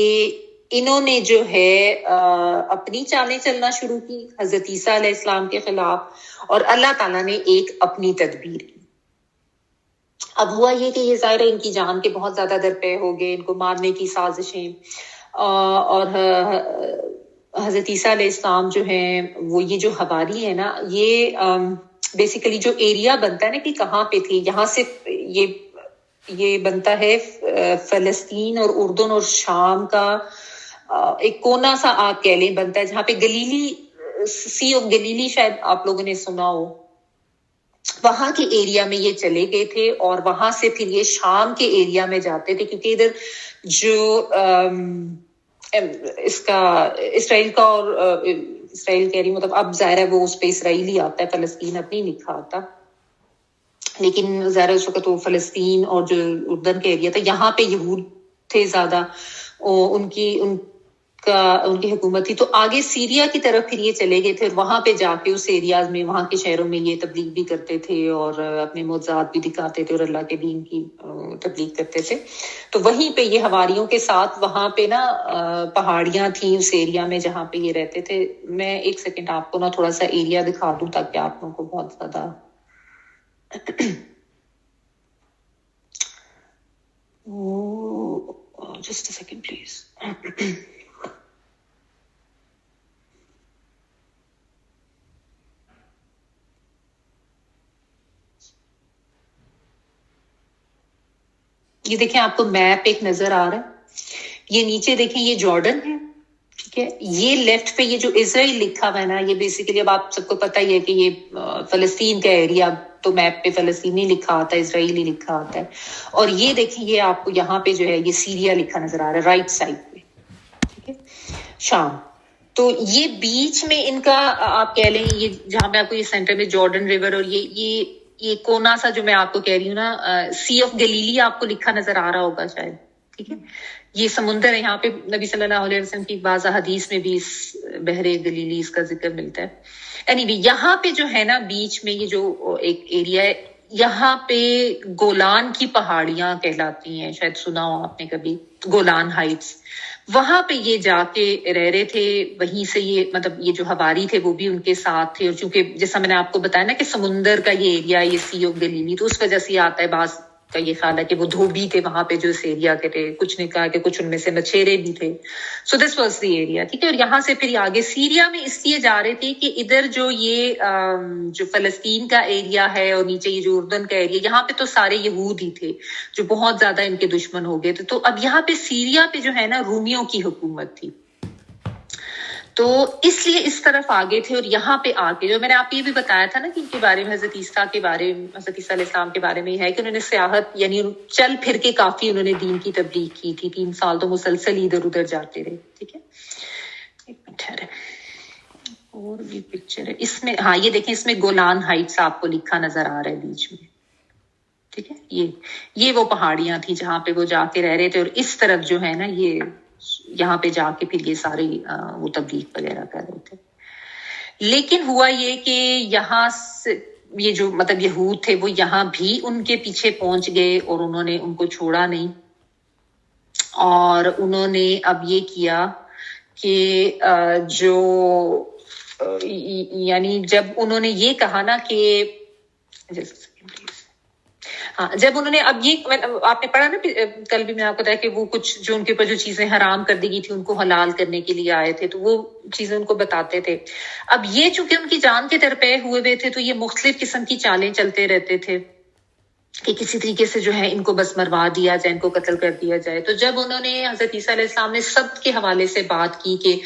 Speaker 1: انہوں نے جو ہے اپنی چالیں چلنا شروع کی حضرت عیسیٰ علیہ السلام کے خلاف، اور اللہ تعالیٰ نے ایک اپنی تدبیر کی. اب ہوا یہ کہ یہ ظاہر ان کی جان کے بہت زیادہ درپے ہو گئے، ان کو مارنے کی سازشیں، اور حضرت عیسیٰ علیہ السلام جو ہیں وہ یہ جو حواری ہے نا، یہ بیسیکلی جو ایریا بنتا ہے نا کہ کہاں پہ تھی، یہاں سے یہ بنتا ہے فلسطین اور اردن اور شام کا ایک کونا سا آپ کہہ لیں بنتا ہے، جہاں پہ گلیلی، سی آف گلیلی شاید آپ لوگوں نے سنا ہو، وہاں کے ایریا میں یہ چلے گئے تھے، اور وہاں سے پھر یہ شام کے ایریا میں جاتے تھے، کیونکہ ادھر جو اس کا اسرائیل کا، اور اسرائیل کہہ رہی مطلب اب ظاہر ہے وہ اس پہ اسرائیلی آتا ہے، فلسطین اپنی لکھا آتا، لیکن ظاہر اس وقت وہ فلسطین اور جو اردن کا ایریا تھا یہاں پہ یہود تھے زیادہ، ان کی حکومت تھی. تو آگے سیریا کی طرف پھر یہ چلے گئے تھے، اور وہاں پہ جا کے اس ایریاز میں، وہاں کے شہروں میں یہ تبلیغ بھی کرتے تھے اور اپنے معجزات بھی دکھاتے تھے اور اللہ کے دین کی تبلیغ کرتے تھے. تو وہیں پہ یہ حواریوں کے ساتھ وہاں پہ نا پہاڑیاں تھیں اس ایریا میں جہاں پہ یہ رہتے تھے. میں ایک سیکنڈ آپ کو نا تھوڑا سا ایریا دکھا دوں تاکہ آپ لوگوں کو بہت زیادہ جسٹ اے سیکنڈ پلیز. یہ دیکھیں آپ کو میپ ایک نظر آ رہا ہے، یہ نیچے دیکھیں یہ جارڈن ہے. ٹھیک ہے. یہ لیفٹ پہ یہ جو اسرائیل لکھا ہوا ہے نا، یہ بیسیکلی اب آپ سب کو پتہ ہی ہے کہ یہ فلسطین کا ایریا، تو میپ پہ فلسطینی لکھا آتا ہے، اسرائیلی لکھا آتا ہے. اور یہ دیکھیں یہ آپ کو یہاں پہ جو ہے یہ سیریا لکھا نظر آ رہا ہے رائٹ سائڈ پہ. ٹھیک ہے. شام. تو یہ بیچ میں ان کا آپ کہہ لیں، یہ جہاں پہ آپ کو یہ سینٹر میں جارڈن ریور، اور یہ کونا سا جو میں آپ کو کہہ رہی ہوں نا، سی آف گلیلی آپ کو لکھا نظر آ رہا ہوگا شاید. ٹھیک ہے. یہ سمندر ہے، یہاں پہ نبی صلی اللہ علیہ وسلم کی بعض حدیث میں بھی اس بحر گلیلی اس کا ذکر ملتا ہے. اینیوے یہاں پہ جو ہے نا بیچ میں یہ جو ایک ایریا ہے، یہاں پہ گولان کی پہاڑیاں کہلاتی ہیں، شاید سنا ہو آپ نے کبھی، گولان ہائٹس. وہاں پہ یہ جا کے رہ رہے تھے. وہیں سے یہ مطلب یہ جو حواری تھے وہ بھی ان کے ساتھ تھے، اور چونکہ جیسا میں نے آپ کو بتایا نا کہ سمندر کا یہ ایریا، یہ سی آف گلیلی، تو اس وجہ سے یہ آتا ہے بعض کا یہ خیال ہے کہ وہ دھوبی تھے وہاں پہ جو اس ایریا کے تھے. کچھ نے کہا کہ کچھ ان میں سے مچھیرے بھی تھے. سو دس واز دی ایریا. ٹھیک ہے. اور یہاں سے پھر آگے سیریا میں اس لیے جا رہے تھے کہ ادھر جو یہ جو فلسطین کا ایریا ہے اور نیچے یہ جو اردن کا ایریا, یہاں پہ تو سارے یہود ہی تھے جو بہت زیادہ ان کے دشمن ہو گئے تھے. تو اب یہاں پہ سیریا پہ جو ہے نا رومیوں کی حکومت تھی, تو اس لیے اس طرف آگے تھے. اور یہاں پہ آ کے جو میں نے آپ یہ بھی بتایا تھا نا کہ ان کے بارے میں حضرت عیسیٰ کے بارے میں, حضرت عیسیٰ علیہ السلام کے بارے میں ہے کہ انہوں نے سیاحت یعنی چل پھر کے کافی انہوں نے دین کی تبلیغ کی تھی. 3 سال تو مسلسل ادھر ادھر جاتے رہے. ٹھیک ہے. ایک منٹ ہے اور بھی پکچر ہے اس میں. ہاں یہ دیکھیں, اس میں گولان ہائٹس آپ کو لکھا نظر آ رہا ہے بیچ میں. ٹھیک ہے. یہ وہ پہاڑیاں تھی جہاں پہ وہ جا کے رہ رہے تھے, اور اس طرف جو ہے نا یہ یہاں پہ جا کے پھر یہ سارے وہ تبلیغ وغیرہ کر رہے تھے. لیکن ہوا یہ کہ یہاں سے یہ جو مطلب یہود تھے وہ یہاں بھی ان کے پیچھے پہنچ گئے اور انہوں نے ان کو چھوڑا نہیں. اور انہوں نے اب یہ کیا کہ جو یعنی جب انہوں نے یہ کہا نا کہ ہاں جب انہوں نے اب یہ آپ نے پڑھا نا کل بھی میں آپ کو بتایا کہ وہ کچھ جو ان کے اوپر جو چیزیں حرام کر دی گئی تھی ان کو حلال کرنے کے لیے آئے تھے, تو وہ چیزیں ان کو بتاتے تھے. اب یہ چونکہ ان کی جان کے درپے ہوئے ہوئے تھے تو یہ مختلف قسم کی چالیں چلتے رہتے تھے کہ کسی طریقے سے جو ہے ان کو بس مروا دیا جائے, ان کو قتل کر دیا جائے. تو جب انہوں نے حضرت عیسیٰ علیہ السلام نے سب کے حوالے سے بات کی کہ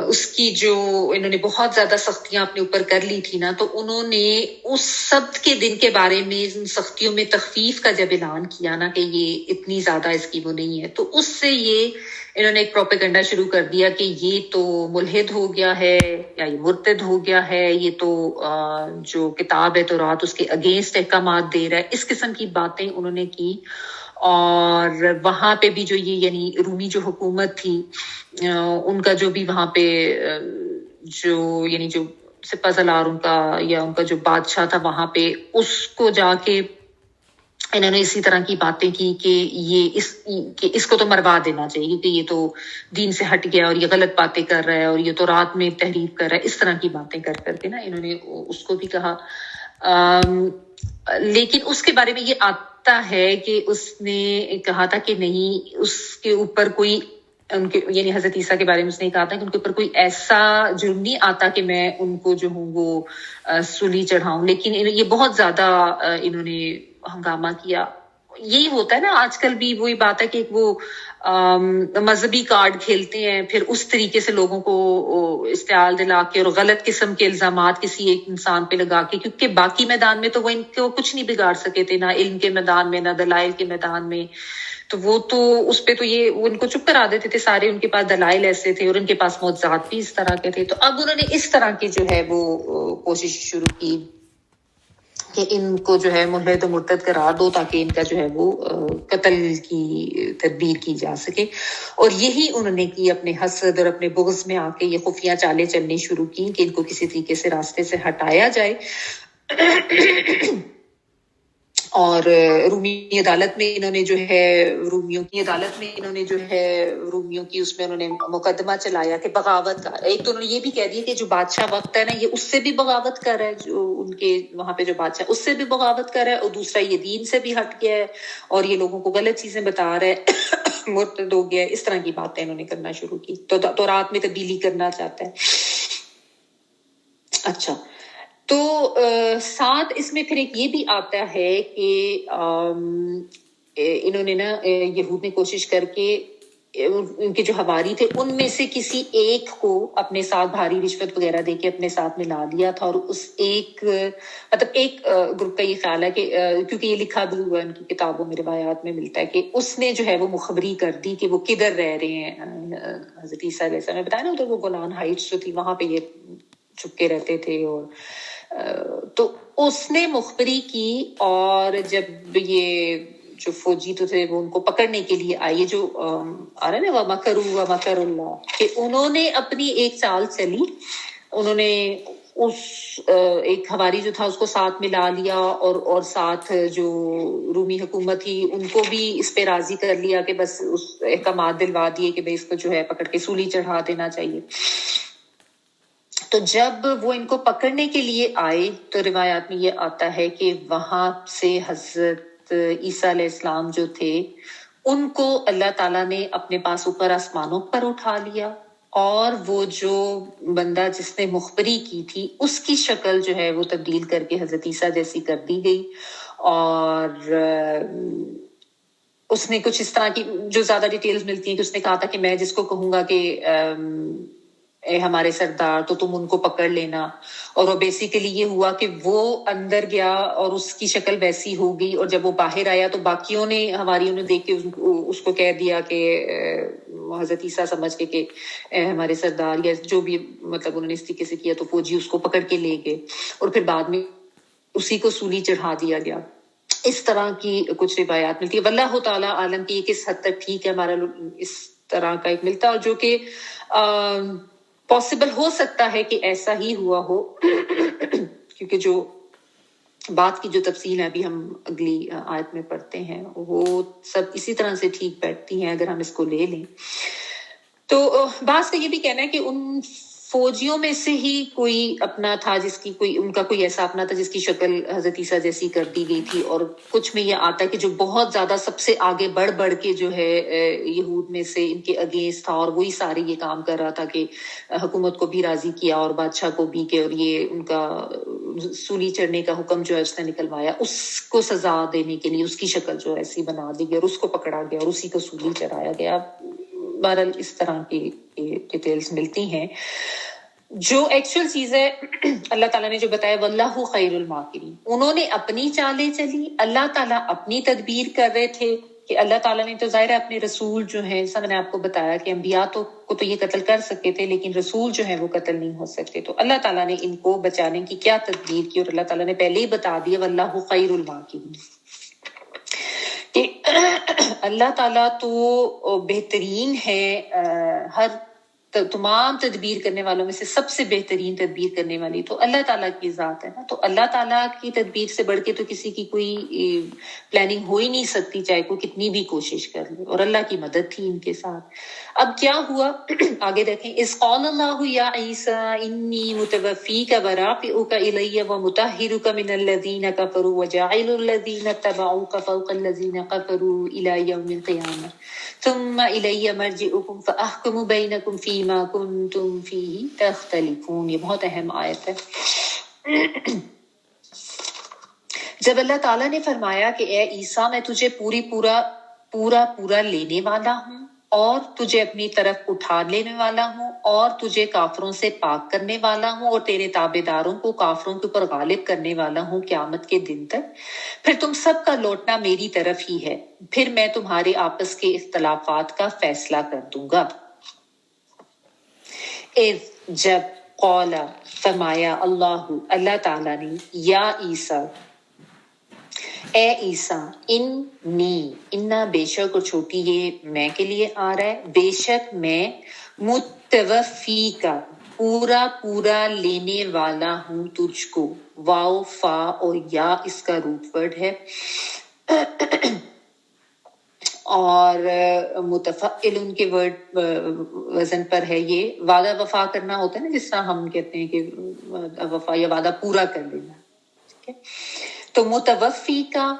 Speaker 1: اس کی جو انہوں نے بہت زیادہ سختیاں اپنے اوپر کر لی تھی نا, تو انہوں نے اس سب کے دن کے بارے میں ان سختیوں میں تخفیف کا جب اعلان کیا نا کہ یہ اتنی زیادہ اس کی وہ نہیں ہے, تو اس سے یہ انہوں نے ایک پروپیگنڈا شروع کر دیا کہ یہ تو ملحد ہو گیا ہے یا یہ مرتد ہو گیا ہے, یہ تو جو کتاب ہے تورات اس کے اگینسٹ احکامات دے رہا ہے. اس قسم کی باتیں انہوں نے کی. اور وہاں پہ بھی جو یہ یعنی رومی جو حکومت تھی ان کا جو بھی وہاں پہ جو یعنی جو سپہ سالار ان کا یا ان کا جو بادشاہ تھا وہاں پہ, اس کو جا کے انہوں نے اسی طرح کی باتیں کی کہ یہ اس کو تو مروا دینا چاہیے کہ یہ تو دین سے ہٹ گیا اور یہ غلط باتیں کر رہا ہے اور یہ تو رات میں تحریف کر رہا ہے. اس طرح کی باتیں کر کر کے نا انہوں نے اس کو بھی کہا. لیکن اس کے بارے میں یہ آتا ہے کہ اس نے کہا تھا کہ نہیں اس کے اوپر کوئی ان کے یعنی حضرت عیسیٰ کے بارے میں اس نے کہا تھا کہ ان کے اوپر کوئی ایسا جرم نہیں آتا کہ میں ان کو جو ہوں وہ سولی چڑھاؤں. لیکن یہ بہت زیادہ انہوں نے ہنگامہ کیا. یہی ہوتا ہے نا آج کل بھی, وہی بات ہے کہ وہ مذہبی کارڈ کھیلتے ہیں, پھر اس طریقے سے لوگوں کو اشتعال دلا کے اور غلط قسم کے الزامات کسی ایک انسان پہ لگا کے, کیونکہ باقی میدان میں تو وہ ان کو کچھ نہیں بگاڑ سکے تھے, نہ علم کے میدان میں نہ دلائل کے میدان میں. تو وہ تو اس پہ تو یہ ان کو چپ کرا دیتے تھے سارے, ان کے پاس دلائل ایسے تھے اور ان کے پاس معجزات بھی اس طرح کے تھے. تو اب انہوں نے اس طرح کی جو ہے وہ کوشش شروع کی کہ ان کو جو ہے ملحد و مرتد قرار دو تاکہ ان کا جو ہے وہ قتل کی تدبیر کی جا سکے. اور یہی انہوں نے کی, اپنے حسد اور اپنے بغض میں آ کے یہ خفیہ چالیں چلنی شروع کی کہ ان کو کسی طریقے سے راستے سے ہٹایا جائے. اور رومی عدالت میں انہوں نے جو ہے رومیوں کی عدالت میں انہوں نے جو ہے رومیوں کی اس میں انہوں نے مقدمہ چلایا کہ بغاوت کا. ایک تو انہوں نے یہ بھی کہہ دیا کہ جو بادشاہ وقت ہے نا یہ اس سے بھی بغاوت کر رہا ہے, جو ان کے وہاں پہ جو بادشاہ اس سے بھی بغاوت کر رہا ہے, اور دوسرا یہ دین سے بھی ہٹ گیا ہے اور یہ لوگوں کو غلط چیزیں بتا رہا ہے, مرتد ہو گیا ہے. اس طرح کی باتیں انہوں نے کرنا شروع کی. تو رات میں تبدیلی کرنا چاہتا ہے. اچھا, تو ساتھ اس میں پھر ایک یہ بھی آتا ہے کہ انہوں نے نا یہود نے کوشش کر کے ان کے جو حواری تھے ان میں سے کسی ایک کو اپنے ساتھ بھاری رشوت وغیرہ دے کے اپنے ساتھ ملا دیا تھا. اور اس ایک مطلب ایک گروپ کا یہ خیال ہے کہ کیونکہ یہ لکھا بھی ہوا ہے ان کی کتابوں میں روایات میں ملتا ہے کہ اس نے جو ہے وہ مخبری کر دی کہ وہ کدھر رہ رہے ہیں. حضرت عیسیٰ علیہ السلام نے بتایا نا ادھر وہ گولان ہائٹس جو تھی وہاں پہ یہ چھپکے رہتے تھے. اور تو اس نے مخبری کی, اور جب یہ جو فوجی تو تھے وہ ان کو پکڑنے کے لیے آئے, جو آ رہا ہے نا وَمَكَرُوا وَمَكَرَ اللَّهُ, کہ انہوں نے اپنی ایک چال چلی. انہوں نے اس ایک حواری جو تھا اس کو ساتھ ملا لیا, اور ساتھ جو رومی حکومت تھی ان کو بھی اس پہ راضی کر لیا کہ بس اس احکامات دلوا دیے کہ بھائی اس کو جو ہے پکڑ کے سولی چڑھا دینا چاہیے. تو جب وہ ان کو پکڑنے کے لیے آئے تو روایات میں یہ آتا ہے کہ وہاں سے حضرت عیسیٰ علیہ السلام جو تھے ان کو اللہ تعالیٰ نے اپنے پاس اوپر آسمانوں پر اٹھا لیا، اور وہ جو بندہ جس نے مخبری کی تھی اس کی شکل جو ہے وہ تبدیل کر کے حضرت عیسیٰ جیسی کر دی گئی، اور اس نے کچھ اس طرح کی جو زیادہ ڈیٹیلز ملتی ہیں کہ اس نے کہا تھا کہ میں جس کو کہوں گا کہ اے ہمارے سردار تو تم ان کو پکڑ لینا، اور وہ بیسیکلی یہ ہوا کہ وہ اندر گیا اور اس کی شکل ویسی ہو گئی، اور جب وہ باہر آیا تو باقیوں نے ہماریوں نے دیکھ کے اس کو کہہ دیا کہ حضرت عیسیٰ سمجھ کے کہ اے ہمارے سردار، یا جو بھی مطلب انہوں نے اس طریقے سے کیا، تو فوجی اس کو پکڑ کے لے گئے اور پھر بعد میں اسی کو سولی چڑھا دیا گیا۔ اس طرح کی کچھ روایات ملتی ہے، واللہ تعالیٰ عالم کی کس حد تک ٹھیک ہے، ہمارا اس طرح کا ایک ملتا ہے، اور جو کہ پاسبل ہو سکتا ہے کہ ایسا ہی ہوا ہو کیونکہ جو بات کی جو تفصیل ہے ابھی ہم اگلی آیت میں پڑھتے ہیں وہ سب اسی طرح سے ٹھیک بیٹھتی ہیں اگر ہم اس کو لے لیں۔ تو بعض کا یہ بھی کہنا ہے کہ ان فوجیوں میں سے ہی کوئی اپنا تھا جس کی کوئی ان کا کوئی ایسا اپنا تھا جس کی شکل حضرت عیسیٰ جیسی کر دی گئی تھی، اور کچھ میں یہ آتا ہے کہ جو بہت زیادہ سب سے آگے بڑھ کے جو ہے یہود میں سے ان کے اگینسٹ تھا، اور وہی سارے یہ کام کر رہا تھا کہ حکومت کو بھی راضی کیا اور بادشاہ کو بھی، کہ اور یہ ان کا سولی چڑھنے کا حکم جو ہے اس نے نکلوایا، اس کو سزا دینے کے لیے اس کی شکل جو ایسی بنا دی گئی اور اس کو پکڑا گیا اور اسی کو سولی چڑھایا گیا۔ بہرحال اس طرح کی ڈیٹیلز ملتی ہیں۔ جو ایکچوئل چیز ہے اللہ تعالیٰ نے جو بتایا واللہ خیر الماکرین، انہوں نے اپنی چالیں چلی، اللہ تعالیٰ اپنی تدبیر کر رہے تھے کہ اللہ تعالیٰ نے تو ظاہر ہے اپنے رسول جو ہیں، جیسا میں نے آپ کو بتایا کہ انبیاء کو تو یہ قتل کر سکتے تھے لیکن رسول جو ہیں وہ قتل نہیں ہو سکتے، تو اللہ تعالیٰ نے ان کو بچانے کی کیا تدبیر کی، اور اللہ تعالیٰ نے پہلے ہی بتا دیا واللہ خیر الماکرین کہ اللہ تعالیٰ تو بہترین ہے، ہر تمام تدبیر کرنے والوں میں سے سب سے بہترین تدبیر کرنے والی تو اللہ تعالیٰ کی ذات ہے نا، تو اللہ تعالیٰ کی تدبیر سے بڑھ کے تو کسی کی کوئی پلاننگ ہو ہی نہیں سکتی، چاہے کوئی کتنی بھی کوشش کر لے، اور اللہ کی مدد تھی ان کے ساتھ۔ اب کیا ہوا آگے دیکھیں، اذ قال اللہ یا عیسیٰ انی متوفیک ورافعک الی ومطہرک من الذین کفروا وجاعل الذین اتبعوک فوق الذین کفروا الی یوم القیامہ ثم الی مرجعکم فاحکم بینکم فیما کنتم فیہ تختلفون۔ یہ بہت اہم آیت ہے۔ جب اللہ تعالیٰ نے فرمایا کہ اے عیسیٰ میں تجھے پورا لینے والا ہوں، اور تجھے اپنی طرف اٹھا لینے والا ہوں، اور تجھے کافروں سے پاک کرنے والا ہوں، اور تیرے تابع داروں کو کافروں کے اوپر غالب کرنے والا ہوں قیامت کے دن تک، پھر تم سب کا لوٹنا میری طرف ہی ہے، پھر میں تمہارے آپس کے اختلافات کا فیصلہ کر دوں گا۔ جب قال فرمایا اللہ تعالیٰ نے یا عیسیٰ، اے عیسیٰ، انا بے شک، اور چھوٹی یہ میں کے لیے آ رہا ہے، بے شک میں متوفی کا پورا لینے والا ہوں تجھ کو، واو فا اور یا اس کا روٹ ورڈ ہے، اور متفعل ان کے ورڈ وزن پر ہے، یہ وعدہ وفا کرنا ہوتا ہے نا، جس طرح ہم کہتے ہیں کہ وفا یا وعدہ پورا کر لینا، ٹھیک ہے؟ تو متوفی کا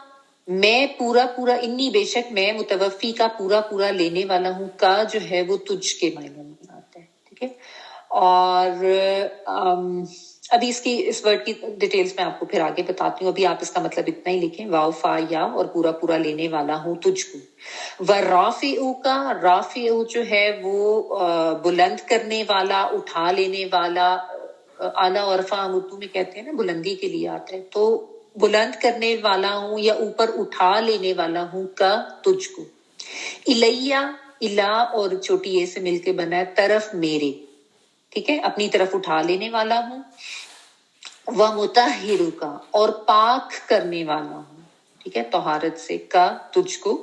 Speaker 1: میں پورا انی بے شک میں متوفی کا پورا لینے والا ہوں کا جو ہے وہ تجھ کے معنی میں آتا ہے، ٹھیک ہے؟ اور ابھی اس ورڈ کی ڈیٹیلز میں آپ کو پھر آگے بتاتی ہوں، ابھی آپ اس کا مطلب اتنا ہی لکھیں، واو فا یا اور پورا لینے والا ہوں تجھ کو۔ ورافعو کا، رافعو جو ہے وہ بلند کرنے والا، اٹھا لینے والا، اعلیٰ اور رفع ہم اردو میں کہتے ہیں نا بلندی کے لیے آتا ہے، تو بلند کرنے والا ہوں یا اوپر اٹھا لینے والا ہوں کا تجھ کو۔ الیہ، الا اور چھوٹی اے سے مل کے بنا ہے طرف میرے، ٹھیک ہے، اپنی طرف اٹھا لینے والا ہوں، ومطہرک اور پاک کرنے والا ہوں، ٹھیک ہے، طہارت سے، کا تجھ کو،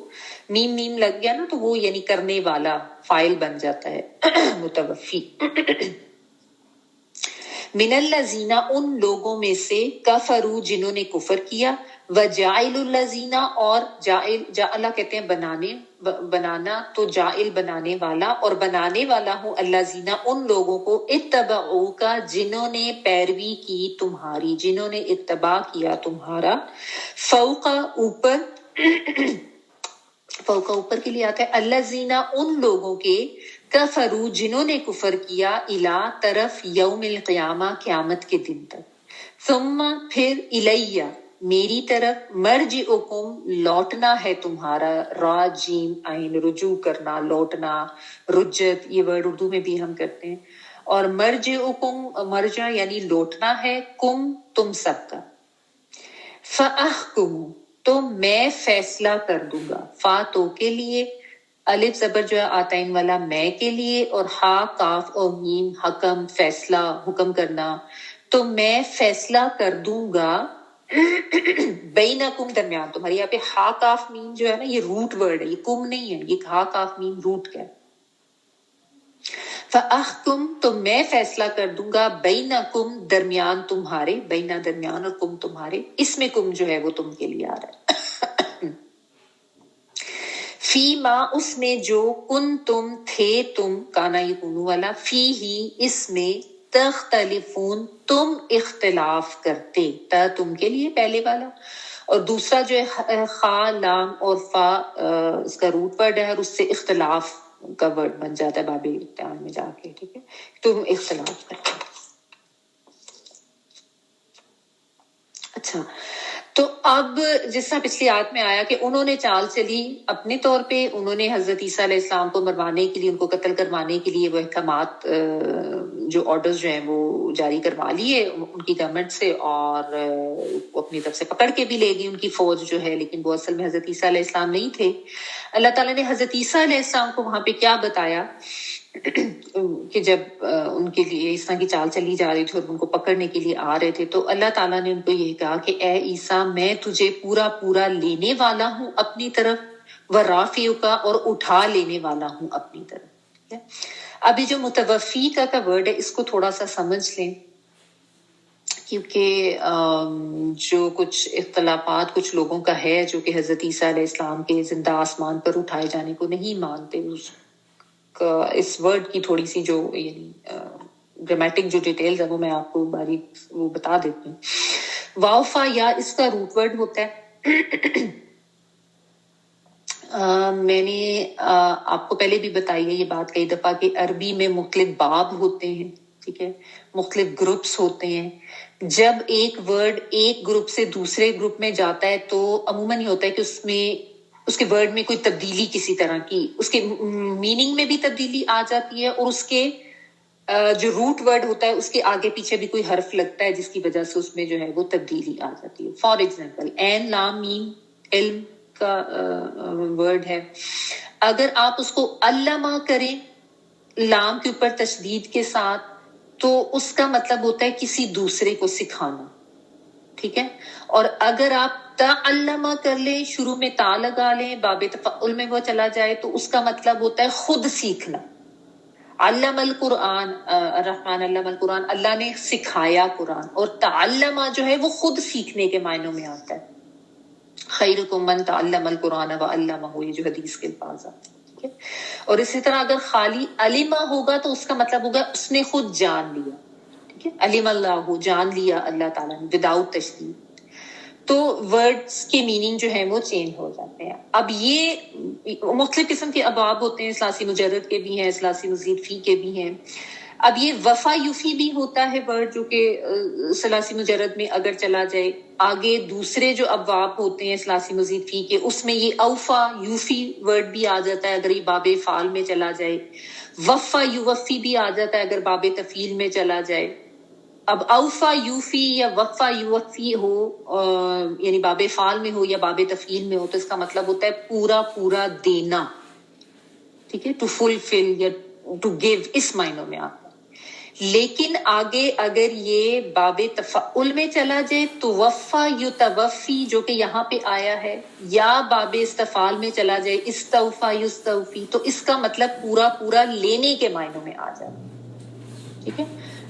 Speaker 1: میم لگ گیا نا تو وہ یعنی کرنے والا فاعل بن جاتا ہے متوفی۔ من الذین ان لوگوں میں سے کفروا جنہوں نے کفر کیا، وجائل الذین، اور جائل اللہ کہتے ہیں بنانا، تو جائل بنانے والا، اور بنانے والا ہوں الذین ان لوگوں کو اتبعوک جنہوں نے پیروی کی تمہاری، جنہوں نے اتباع کیا تمہارا، فوق اوپر، فوق اوپر کے لیے آتا ہے الذین ان لوگوں کے، کفروا جنہوں نے کفر کیا، الی طرف یوم القیامہ قیامت کے دن تک، ثم پھر الیہ میری طرف، مرجعکم لوٹنا ہے تمہارا، را جیم عین رجوع کرنا، لوٹنا، رجت یہ ورڈ اردو میں بھی ہم کرتے ہیں، اور مرجعکم مرجع یعنی لوٹنا ہے، کم تم سب کا، فَأَحْكُمُ تو میں فیصلہ کر دوں گا، فا تو کے لیے، الف زبر جو ہے آتین والا میں کے لیے، اور ہا کاف اور میم حکم فیصلہ حکم کرنا، تو میں فیصلہ کر دوں گا بینکم درمیان تمہاری، یہاں پہ ہا کاف میم جو ہے نا یہ روٹ ورڈ ہے، یہ کم نہیں ہے، یہ ہا کاف میم روٹ کا ہے، فَأَحْكُمْ تو میں فیصلہ کر دوں گا بینکم درمیان تمہارے، بینا درمیان اور کم تمہارے، اس میں کم جو ہے وہ تم کے لیے آ رہا ہے، فی ما اس میں جو کن تم تھے تم، کانا یکونو والا، فی ہی اس میں، تختلفون تم اختلاف کرتے، تا تم کے لیے پہلے والا، اور دوسرا جو ہے خا لام اور فا اس کا روٹ ورڈ ہے، اور اس سے اختلاف کا ورڈ بن جاتا ہے باب امتحان میں جا کے، ٹھیک ہے، تم اختلاف کرتے۔ اچھا، تو اب جس طرح پچھلی آیت میں آیا کہ انہوں نے چال چلی اپنے طور پہ، انہوں نے حضرت عیسیٰ علیہ السلام کو مروانے کے لیے، ان کو قتل کروانے کے لیے وہ احکامات جو آرڈرز جو ہیں وہ جاری کروا لیے ان کی گورنمنٹ سے، اور وہ اپنی طرف سے پکڑ کے بھی لے گئی ان کی فوج جو ہے، لیکن وہ اصل میں حضرت عیسیٰ علیہ السلام نہیں تھے۔ اللہ تعالیٰ نے حضرت عیسیٰ علیہ السلام کو وہاں پہ کیا بتایا کہ جب ان کے لیے اس طرح کی چال چلی جا رہی تھی اور ان کو پکڑنے کے لیے آ رہے تھے، تو اللہ تعالیٰ نے ان کو یہ کہا کہ اے عیسیٰ میں تجھے پورا پورا لینے والا ہوں اپنی طرف، ورافعک اور اٹھا لینے والا ہوں اپنی طرف، ٹھیک ہے۔ ابھی جو متوفی کا ورڈ ہے اس کو تھوڑا سا سمجھ لیں، کیونکہ جو کچھ اختلافات کچھ لوگوں کا ہے جو کہ حضرت عیسیٰ علیہ السلام کے زندہ آسمان پر اٹھائے جانے کو نہیں مانتے، اس ورڈ کی تھوڑی سی جو یعنی گرامیٹک جو ڈیٹیلز ہے وہ میں آپ کو باریک وہ بتا دیتی ہوں۔ واؤفا یا اس کا روٹ ورڈ ہوتا ہے، میں نے آپ کو پہلے بھی بتائی ہے یہ بات کئی دفعہ کہ عربی میں مختلف باب ہوتے ہیں، ٹھیک ہے، مختلف گروپس ہوتے ہیں۔ جب ایک ورڈ ایک گروپ سے دوسرے گروپ میں جاتا ہے تو عموماً یہ ہوتا ہے کہ اس کے ورڈ میں کوئی تبدیلی کسی طرح کی، اس کے میننگ میں بھی تبدیلی آ جاتی ہے، اور اس کے جو روٹ ورڈ ہوتا ہے اس کے آگے پیچھے بھی کوئی حرف لگتا ہے جس کی وجہ سے اس میں جو ہے وہ تبدیلی آ جاتی ہے۔ فار ایگزامپل عین لام میم علم کا ورڈ ہے، اگر آپ اس کو علامہ کریں لام کے اوپر تشدید کے ساتھ تو اس کا مطلب ہوتا ہے کسی دوسرے کو سکھانا، ٹھیک ہے، اور اگر آپ تعلمہ کر لیں، شروع میں تا لگا لیں، باب تفعل میں وہ چلا جائے تو اس کا مطلب ہوتا ہے خود سیکھنا۔ علم القرآن، الرحمن علم القرآن، اللہ نے سکھایا قرآن، اور تعلمہ جو ہے وہ خود سیکھنے کے معنوں میں آتا ہے۔ خیرکم من تعلم القرآن وعلمہ، یہ جو حدیث کے الفاظ آتے ہیں، ٹھیک ہے۔ اور اسی طرح اگر خالی علمہ ہوگا تو اس کا مطلب ہوگا اس نے خود جان لیا، ٹھیک ہے، علم اللہ جان لیا اللہ تعالیٰ نے وداؤٹ تشدید۔ تو ورڈز کے میننگ جو ہیں وہ چینج ہو جاتے ہیں۔ اب یہ مختلف قسم کے ابواب ہوتے ہیں، ثلاثی مجرد کے بھی ہیں، ثلاثی مزید فی کے بھی ہیں۔ اب یہ وفا یوفی بھی ہوتا ہے ورڈ جو کہ ثلاثی مجرد میں اگر چلا جائے، آگے دوسرے جو ابواب ہوتے ہیں ثلاثی مزید فی کے اس میں یہ اوفا یوفی ورڈ بھی آ جاتا ہے اگر یہ باب فعال میں چلا جائے، وفا یوفی بھی آ جاتا ہے اگر باب تفعیل میں چلا جائے۔ اب اوفا یوفی یا وفا یوفی ہو یعنی باب فعال میں ہو یا باب تفعیل میں ہو تو اس کا مطلب ہوتا ہے پورا پورا دینا، ٹھیک ہے، ٹو فلفل یا ٹو گیو، اس معنوں میں آتا ہے۔ لیکن آگے اگر یہ باب تفعل میں چلا جائے تو وفا یتوفی جو کہ یہاں پہ آیا ہے، یا باب استفعال میں چلا جائے استوفا یستوفی، تو اس کا مطلب پورا پورا لینے کے معنوں میں آ جاتا ہے، ٹھیک ہے۔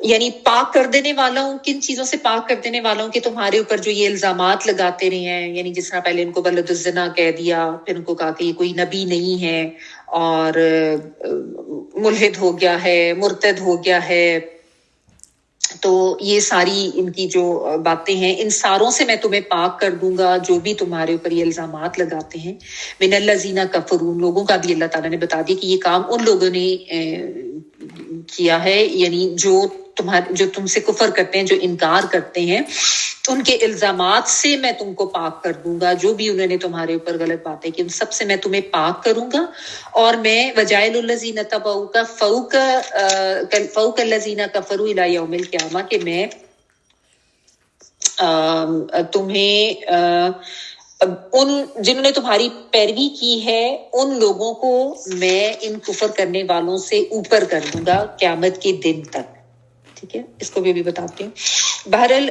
Speaker 1: یعنی پاک کر دینے والا ہوں. کن چیزوں سے پاک کر دینے والا ہوں کہ تمہارے اوپر جو یہ الزامات لگاتے رہے ہیں, یعنی جس طرح پہلے ان کو ولد الزنا کہہ دیا, پھر ان کو کہا کہ یہ کوئی نبی نہیں ہے اور ملحد ہو گیا ہے, مرتد ہو گیا ہے. تو یہ ساری ان کی جو باتیں ہیں, ان ساروں سے میں تمہیں پاک کر دوں گا جو بھی تمہارے اوپر یہ الزامات لگاتے ہیں. من الذین کفروا, لوگوں کا بھی اللہ تعالیٰ نے بتا دیا کہ یہ کام ان لوگوں نے کیا ہے, یعنی جو تم سے کفر کرتے ہیں, جو انکار کرتے ہیں, ان کے الزامات سے میں تم کو پاک کر دوں گا. جو بھی انہوں نے تمہارے اوپر غلط باتیں کی ان سب سے میں تمہیں پاک کروں گا. اور میں وجائل الذین تبعوک فوق الذین کفروا الی یوم القیامہ, کہ میں تمہیں ان جنہوں نے تمہاری پیروی کی ہے ان لوگوں کو میں ان کفر کرنے والوں سے اوپر کر دوں گا قیامت کے دن تک. ٹھیک ہے, اس کو بھی بتاتی ہوں. بہرحال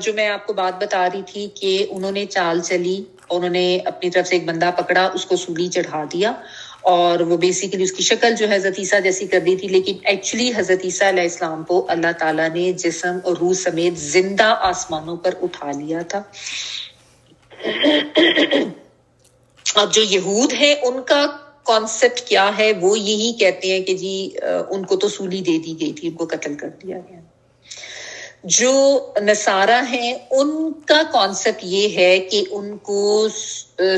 Speaker 1: جو میں آپ کو بات بتا رہی تھی کہ انہوں نے چال چلی, انہوں نے اپنی طرف سے ایک بندہ پکڑا, اس کو سولی چڑھا دیا, اور وہ بیسیکلی اس کی شکل جو ہے حضرت عیسیٰ جیسی کر دی تھی, لیکن ایکچولی حضرت عیسیٰ علیہ السلام کو اللہ تعالیٰ نے جسم اور روح سمیت زندہ آسمانوں پر اٹھا لیا تھا. اب جو یہود ہیں ان کا کانسیپٹ کیا ہے, وہ یہی کہتے ہیں کہ جی ان کو تو سولی دے دی گئی تھی, ان کو قتل کر دیا گیا. جو نصارہ ہیں ان کا کانسیپٹ یہ ہے کہ ان کو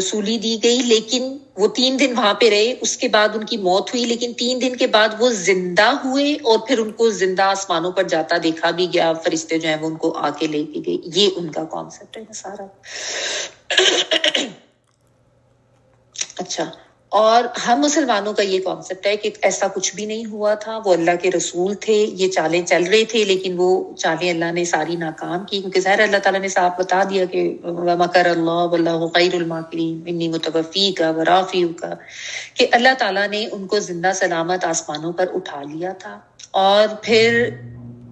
Speaker 1: سولی دی گئی, لیکن وہ 3 دن وہاں پہ رہے, اس کے بعد ان کی موت ہوئی, لیکن 3 دن کے بعد وہ زندہ ہوئے, اور پھر ان کو زندہ آسمانوں پر جاتا دیکھا بھی گیا, فرشتے جو ہیں وہ ان کو آ کے لے کے گئے. یہ ان کا کانسیپٹ ہے نصارہ. اچھا, اور ہم مسلمانوں کا یہ کانسیپٹ ہے کہ ایسا کچھ بھی نہیں ہوا تھا, وہ اللہ کے رسول تھے, یہ چالیں چل رہے تھے, لیکن وہ چالیں اللہ نے ساری ناکام کی, کیونکہ ظاہر اللہ تعالیٰ نے صاحب بتا دیا کہ وَمَكَرَ اللَّهُ وَاللَّهُ خَيْرُ الْمَاكِرِينَ إِنِّي مُتَوَفِّيكَ وَرَافِعُكَ, کہ اللہ تعالیٰ نے ان کو زندہ سلامت آسمانوں پر اٹھا لیا تھا. اور پھر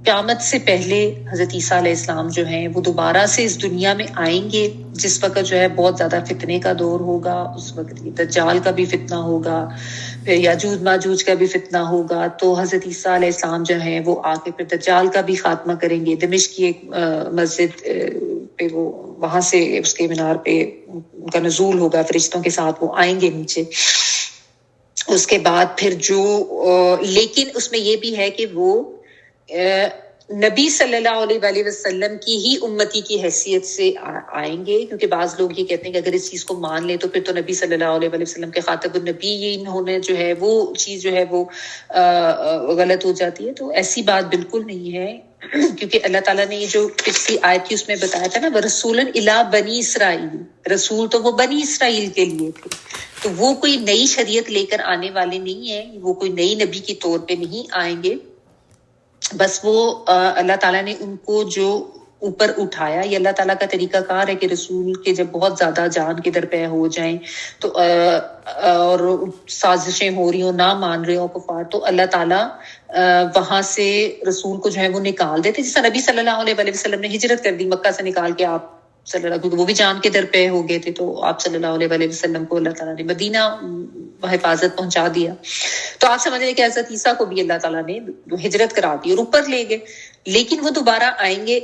Speaker 1: قیامت سے پہلے حضرت عیسیٰ علیہ السلام جو ہیں وہ دوبارہ سے اس دنیا میں آئیں گے, جس وقت جو ہے بہت زیادہ فتنے کا دور ہوگا. اس وقت یہ دجال کا بھی فتنہ ہوگا, پھر یاجوج ماجوج کا بھی فتنہ ہوگا. تو حضرت عیسیٰ علیہ السلام جو ہیں وہ آ کے پھر دجال کا بھی خاتمہ کریں گے. دمشق کی ایک مسجد پہ وہ وہاں سے اس کے مینار پہ ان کا نزول ہوگا, فرشتوں کے ساتھ وہ آئیں گے نیچے. اس کے بعد پھر جو لیکن اس میں یہ بھی ہے کہ وہ نبی صلی اللہ علیہ وآلہ وسلم کی ہی امتی کی حیثیت سے آئیں گے, کیونکہ بعض لوگ یہ کہتے ہیں کہ اگر اس چیز کو مان لیں تو پھر تو نبی صلی اللہ علیہ وآلہ وسلم کے خاطب النبی انہوں نے جو ہے وہ چیز جو ہے وہ غلط ہو جاتی ہے. تو ایسی بات بالکل نہیں ہے, کیونکہ اللہ تعالیٰ نے یہ جو پچھلی آیت تھی اس میں بتایا تھا نا, وَرَسُولًا إِلَىٰ بَنِي إِسْرَائِيلَ, رسول تو وہ بنی اسرائیل کے لیے تھے. تو وہ کوئی نئی شریعت لے کر آنے والے نہیں ہیں, وہ کوئی نئی نبی کے طور پہ نہیں آئیں گے. بس وہ اللہ تعالیٰ نے ان کو جو اوپر اٹھایا, یہ اللہ تعالیٰ کا طریقہ کار ہے کہ رسول کے جب بہت زیادہ جان کے درپے ہو جائیں تو اور سازشیں ہو رہی ہوں, نہ مان رہے ہوں کفار, تو اللہ تعالیٰ وہاں سے رسول کو جو ہے وہ نکال دیتے. جیسا نبی صلی اللہ علیہ وآلہ وسلم نے ہجرت کر دی مکہ سے نکال کے, آپ صلی اللہ, کیونکہ وہ بھی جان کے درپے ہو گئے تھے, تو آپ صلی اللہ علیہ وآلہ وسلم کو اللہ تعالیٰ نے مدینہ حفاظت پہنچا دیا. تو آپ سمجھ رہے کہ حضرت عیسیٰ کو بھی اللہ تعالیٰ نے ہجرت کرا دی اور اوپر لے گئے, لیکن وہ دوبارہ آئیں گے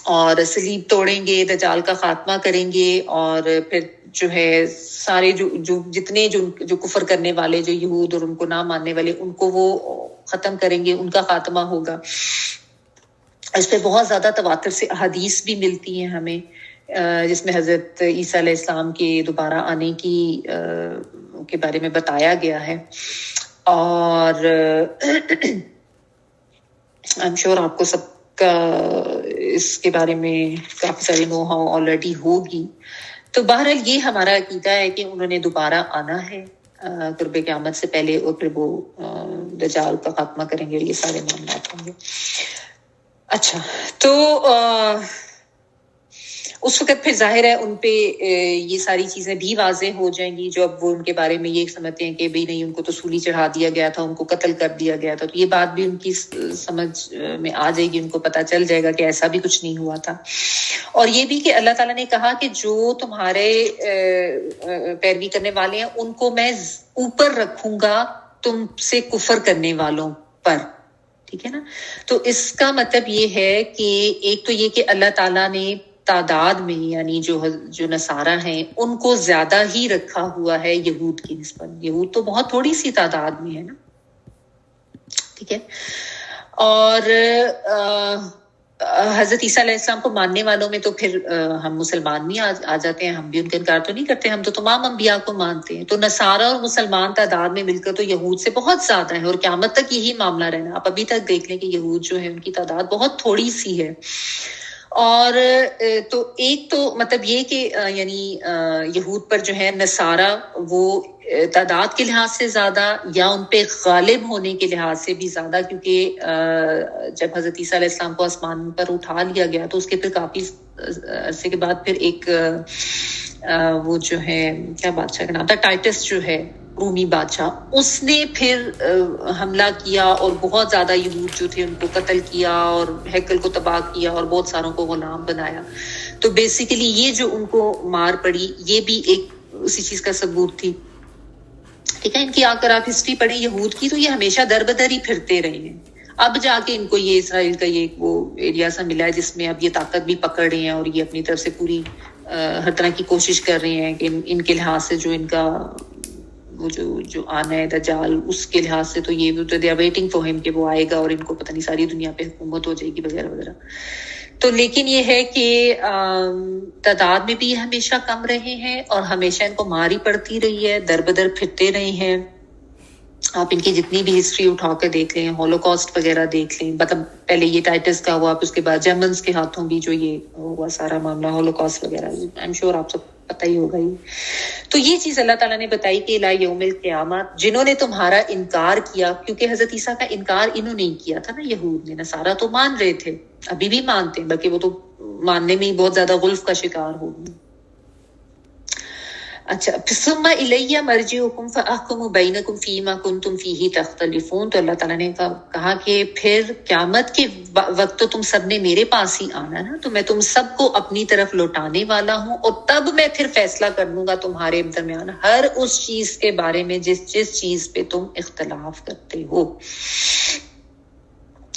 Speaker 1: اور صلیب توڑیں گے, دجال کا خاتمہ کریں گے, اور پھر جو ہے سارے جو جتنے جو کفر کرنے والے, جو یہود اور ان کو نہ ماننے والے, ان کو وہ ختم کریں گے, ان کا خاتمہ ہوگا. اس پہ بہت زیادہ تواتر سے احادیث بھی ملتی ہیں ہمیں, جس میں حضرت عیسیٰ علیہ السلام کے دوبارہ آنے کی کے بارے میں بتایا گیا ہے. اور I'm sure آپ کو سب کا اس کے بارے میں کافی ساری نو ہاؤ آلریڈی ہوگی. تو بہرحال یہ ہمارا عقیدہ ہے کہ انہوں نے دوبارہ آنا ہے قرب قیامت سے پہلے, اور پھر وہ دجال کا خاتمہ کریں گے, یہ سارے معاملات ہوں گے. اچھا, تو اس وقت پھر ظاہر ہے ان پہ یہ ساری چیزیں بھی واضح ہو جائیں گی, جو اب وہ ان کے بارے میں یہ سمجھتے ہیں کہ بھئی نہیں, ان کو تو سولی چڑھا دیا گیا تھا, ان کو قتل کر دیا گیا تھا. تو یہ بات بھی ان کی سمجھ میں آ جائے گی, ان کو پتہ چل جائے گا کہ ایسا بھی کچھ نہیں ہوا تھا. اور یہ بھی کہ اللہ تعالیٰ نے کہا کہ جو تمہارے پیروی کرنے والے ہیں ان کو میں اوپر رکھوں گا تم سے کفر کرنے والوں پر. ٹھیک ہے نا. تو اس کا مطلب یہ ہے کہ ایک تو یہ کہ اللہ تعالیٰ نے تعداد میں یعنی جو نصارہ ہیں ان کو زیادہ ہی رکھا ہوا ہے یہود کی نسبت. یہود تو بہت تھوڑی سی تعداد میں ہے نا, ٹھیک ہے. اور حضرت عیسیٰ علیہ السلام کو ماننے والوں میں تو پھر ہم مسلمان بھی آ جاتے ہیں, ہم بھی ان کا انکار تو نہیں کرتے, ہم تو تمام انبیاء کو مانتے ہیں. تو نصارہ اور مسلمان تعداد میں مل کر تو یہود سے بہت زیادہ ہے, اور قیامت تک یہی معاملہ رہنا. آپ ابھی تک دیکھ لیں کہ یہود جو ہے ان کی تعداد بہت تھوڑی سی ہے. اور تو ایک تو مطلب یہ کہ یعنی یہود پر جو ہے نصارہ وہ تعداد کے لحاظ سے زیادہ یا ان پہ غالب ہونے کے لحاظ سے بھی زیادہ, کیونکہ جب حضرت عیسیٰ علیہ السلام کو آسمان پر اٹھا لیا گیا تو اس کے پھر کافی عرصے کے بعد پھر ایک وہ جو ہے کیا بادشاہ کا نام تھا, ٹائٹس جو ہے رومی بادشاہ, اس نے پھر حملہ کیا اور بہت زیادہ یہود جو تھے ان کو قتل کیا اور ہیکل کو تباہ کیا اور بہت ساروں کو غلام بنایا. تو بیسیکلی یہ جو ان کو مار پڑی یہ بھی ایک اسی چیز کا ثبوت تھی. ٹھیک ہے, ان کی اگر آپ ہسٹری پڑھیں یہود کی تو یہ ہمیشہ در بدر ہی پھرتے رہے ہیں. اب جا کے ان کو یہ اسرائیل کا یہ وہ ایریا سا ملا ہے جس میں اب یہ طاقت بھی پکڑ رہے ہیں اور یہ اپنی طرف سے پوری ہر طرح کی کوشش کر رہے ہیں کہ ان کے لحاظ سے جو ان کا وہ جو آنا ہے دجال اس کے لحاظ سے تو یہ دے آر ویٹنگ فار ہم کہ وہ آئے گا اور ان کو پتہ نہیں ساری دنیا پہ حکومت ہو جائے گی وغیرہ وغیرہ. تو لیکن یہ ہے کہ تعداد میں بھی یہ ہمیشہ کم رہے ہیں اور ہمیشہ ان کو ماری پڑتی رہی ہے, در بدر پھرتے رہے ہیں. آپ ان کی جتنی بھی ہسٹری اٹھا کر دیکھ لیں, ہولوکاسٹ وغیرہ دیکھ لیں, مطلب پہلے یہ ٹائٹس کا ہوا, پھر اس کے بعد جرمنس کے ہاتھوں بھی جو یہ ہوا سارا معاملہ ہولوکاسٹ وغیرہ, آئی ایم شیور آپ سب پتہ ہی ہوگا ہی. تو یہ چیز اللہ تعالیٰ نے بتائی کہ الی یوم القیامت جنہوں نے تمہارا انکار کیا, کیونکہ حضرت عیسیٰ کا انکار انہوں نے کیا تھا نا یہود نے, نصارہ تو مان رہے تھے, ابھی بھی مانتے ہیں, بلکہ وہ تو ماننے میں ہی بہت زیادہ غلف کا شکار ہو گئے. اچھا, ثم الی مرجعکم فاحکم بینکم فیما کنتم فیہ تختلفون. تو اللہ تعالیٰ نے کہا کہ پھر قیامت کے وقت تو تم سب نے میرے پاس ہی آنا نا, تو میں تم سب کو اپنی طرف لوٹانے والا ہوں, اور تب میں پھر فیصلہ کر لوں گا تمہارے درمیان ہر اس چیز کے بارے میں جس چیز پہ تم اختلاف کرتے ہو.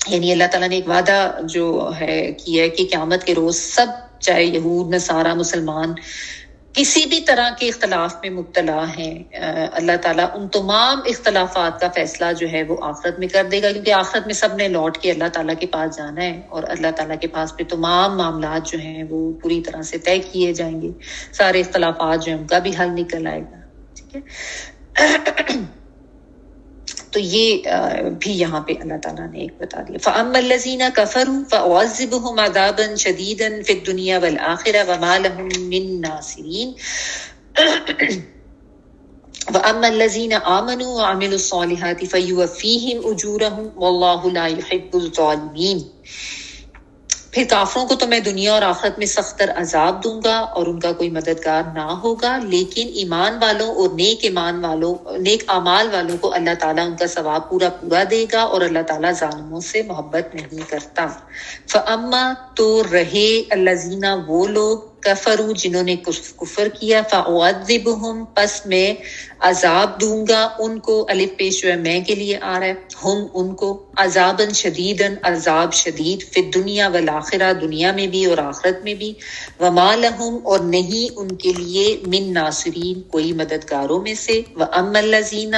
Speaker 1: یعنی اللہ تعالیٰ نے ایک وعدہ جو ہے کیا ہے کہ قیامت کے روز سب, چاہے یہود نصارہ مسلمان, کسی بھی طرح کے اختلاف میں مبتلا ہیں, اللہ تعالیٰ ان تمام اختلافات کا فیصلہ جو ہے وہ آخرت میں کر دے گا, کیونکہ آخرت میں سب نے لوٹ کے اللہ تعالیٰ کے پاس جانا ہے اور اللہ تعالیٰ کے پاس پہ تمام معاملات جو ہیں وہ پوری طرح سے طے کیے جائیں گے, سارے اختلافات جو ہیں ان کا بھی حل نکل آئے گا. ٹھیک ہے, تو یہ بھی یہاں پہ اللہ تعالیٰ نے ایک بتا دیا. فَأَمَّا الَّذِينَ كَفَرُوا فَأُعَذِّبُهُمْ عَذَابًا شَدِيدًا فِي الدُّنْيَا وَالْآخِرَةِ وَمَا لَهُم مِّن نَّاصِرِينَ. وَأَمَّا الَّذِينَ آمَنُوا وَعَمِلُوا الصَّالِحَاتِ فَيُوَفِّيهِمْ أُجُورَهُمْ وَاللَّهُ لَا يُحِبُّ الظَّالِمِينَ. پھر کافروں کو تو میں دنیا اور آخرت میں سخت تر عذاب دوں گا اور ان کا کوئی مددگار نہ ہوگا, لیکن ایمان والوں اور نیک اعمال والوں کو اللہ تعالیٰ ان کا ثواب پورا پورا دے گا, اور اللہ تعالیٰ ظالموں سے محبت نہیں کرتا. فَأَمَّا تو رہے الَّذِينَ وہ لوگ کفروا جنہوں نے کفر کیا, فَأُعَذِّبُهُمْ پس میں عذاب دوں گا ان کو, الف پیش جو ہے میں کے لیے آ رہا ہے, ہم ان کو, عذاباً شدیداً عذاب شدید, فی الدنیا والآخرہ دنیا میں بھی اور آخرت میں بھی, وما لہم اور نہیں ان کے لیے من ناصرین کوئی مددگاروں میں سے. وَأَمَّا الَّذِينَ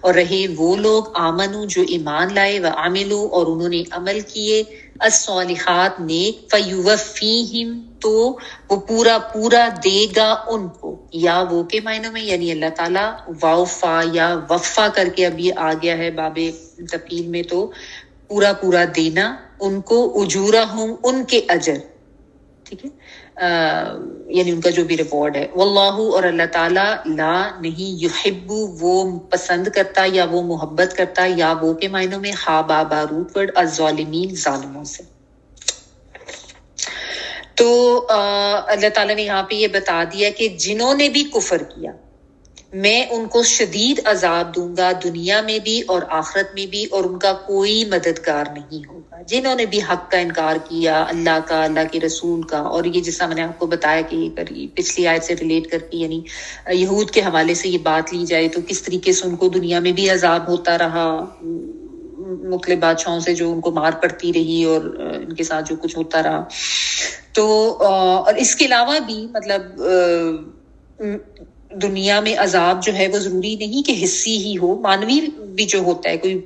Speaker 1: اور رہے وہ لوگ آمنوا جو ایمان لائے, وَعَمِلُوا اور انہوں نے عمل کیے, الصالحات نیک, فَيُوَفِّيهِمْ تو وہ پورا پورا دے گا ان کو, یا وہ کے معنوں میں یعنی اللہ تعالیٰ وفا یا وفا کر کے اب یہ آ گیا ہے باب تفعیل میں, تو پورا پورا دینا ان کو, اجورہم ان کے اجر. ٹھیک ہے, یعنی ان کا جو بھی ریوارڈ ہے. واللہ اور اللہ تعالیٰ لا نہیں, یحب وہ پسند کرتا یا وہ محبت کرتا, یا وہ کے معنوں میں ہا با باروت ورڈ, الظالمین ظالموں سے. تو اللہ تعالیٰ نے یہاں پہ یہ بتا دیا کہ جنہوں نے بھی کفر کیا میں ان کو شدید عذاب دوں گا دنیا میں بھی اور آخرت میں بھی, اور ان کا کوئی مددگار نہیں ہوگا. جنہوں نے بھی حق کا انکار کیا, اللہ کا, اللہ کے رسول کا, اور یہ جیسا میں نے آپ کو بتایا کہ پچھلی آیت سے ریلیٹ کر کے یعنی یہود کے حوالے سے یہ بات لی جائے تو کس طریقے سے ان کو دنیا میں بھی عذاب ہوتا رہا, مختلف بادشاہوں سے جو ان کو مار پڑتی رہی اور ان کے ساتھ جو کچھ ہوتا رہا. تو اور اس کے علاوہ بھی مطلب دنیا میں عذاب جو ہے وہ ضروری نہیں کہ حسی ہی ہو، معنوی بھی جو ہوتا ہے، کوئی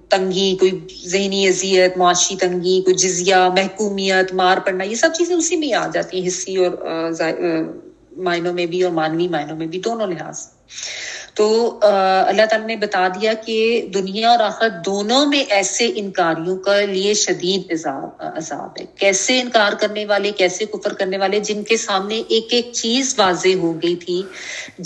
Speaker 1: تنگی، کوئی ذہنی اذیت، معاشی تنگی، کوئی جزیہ، محکومیت، مار پڑنا، یہ سب چیزیں اسی میں آ جاتی ہیں، حسی اور معنوں میں بھی اور معنوی معنوں میں بھی، دونوں لحاظ. تو اللہ تعالیٰ نے بتا دیا کہ دنیا اور آخرت دونوں میں ایسے انکاریوں کا لیے شدید عذاب ہے. کیسے انکار کرنے والے، کیسے کفر کرنے والے، جن کے سامنے ایک ایک چیز واضح ہو گئی تھی،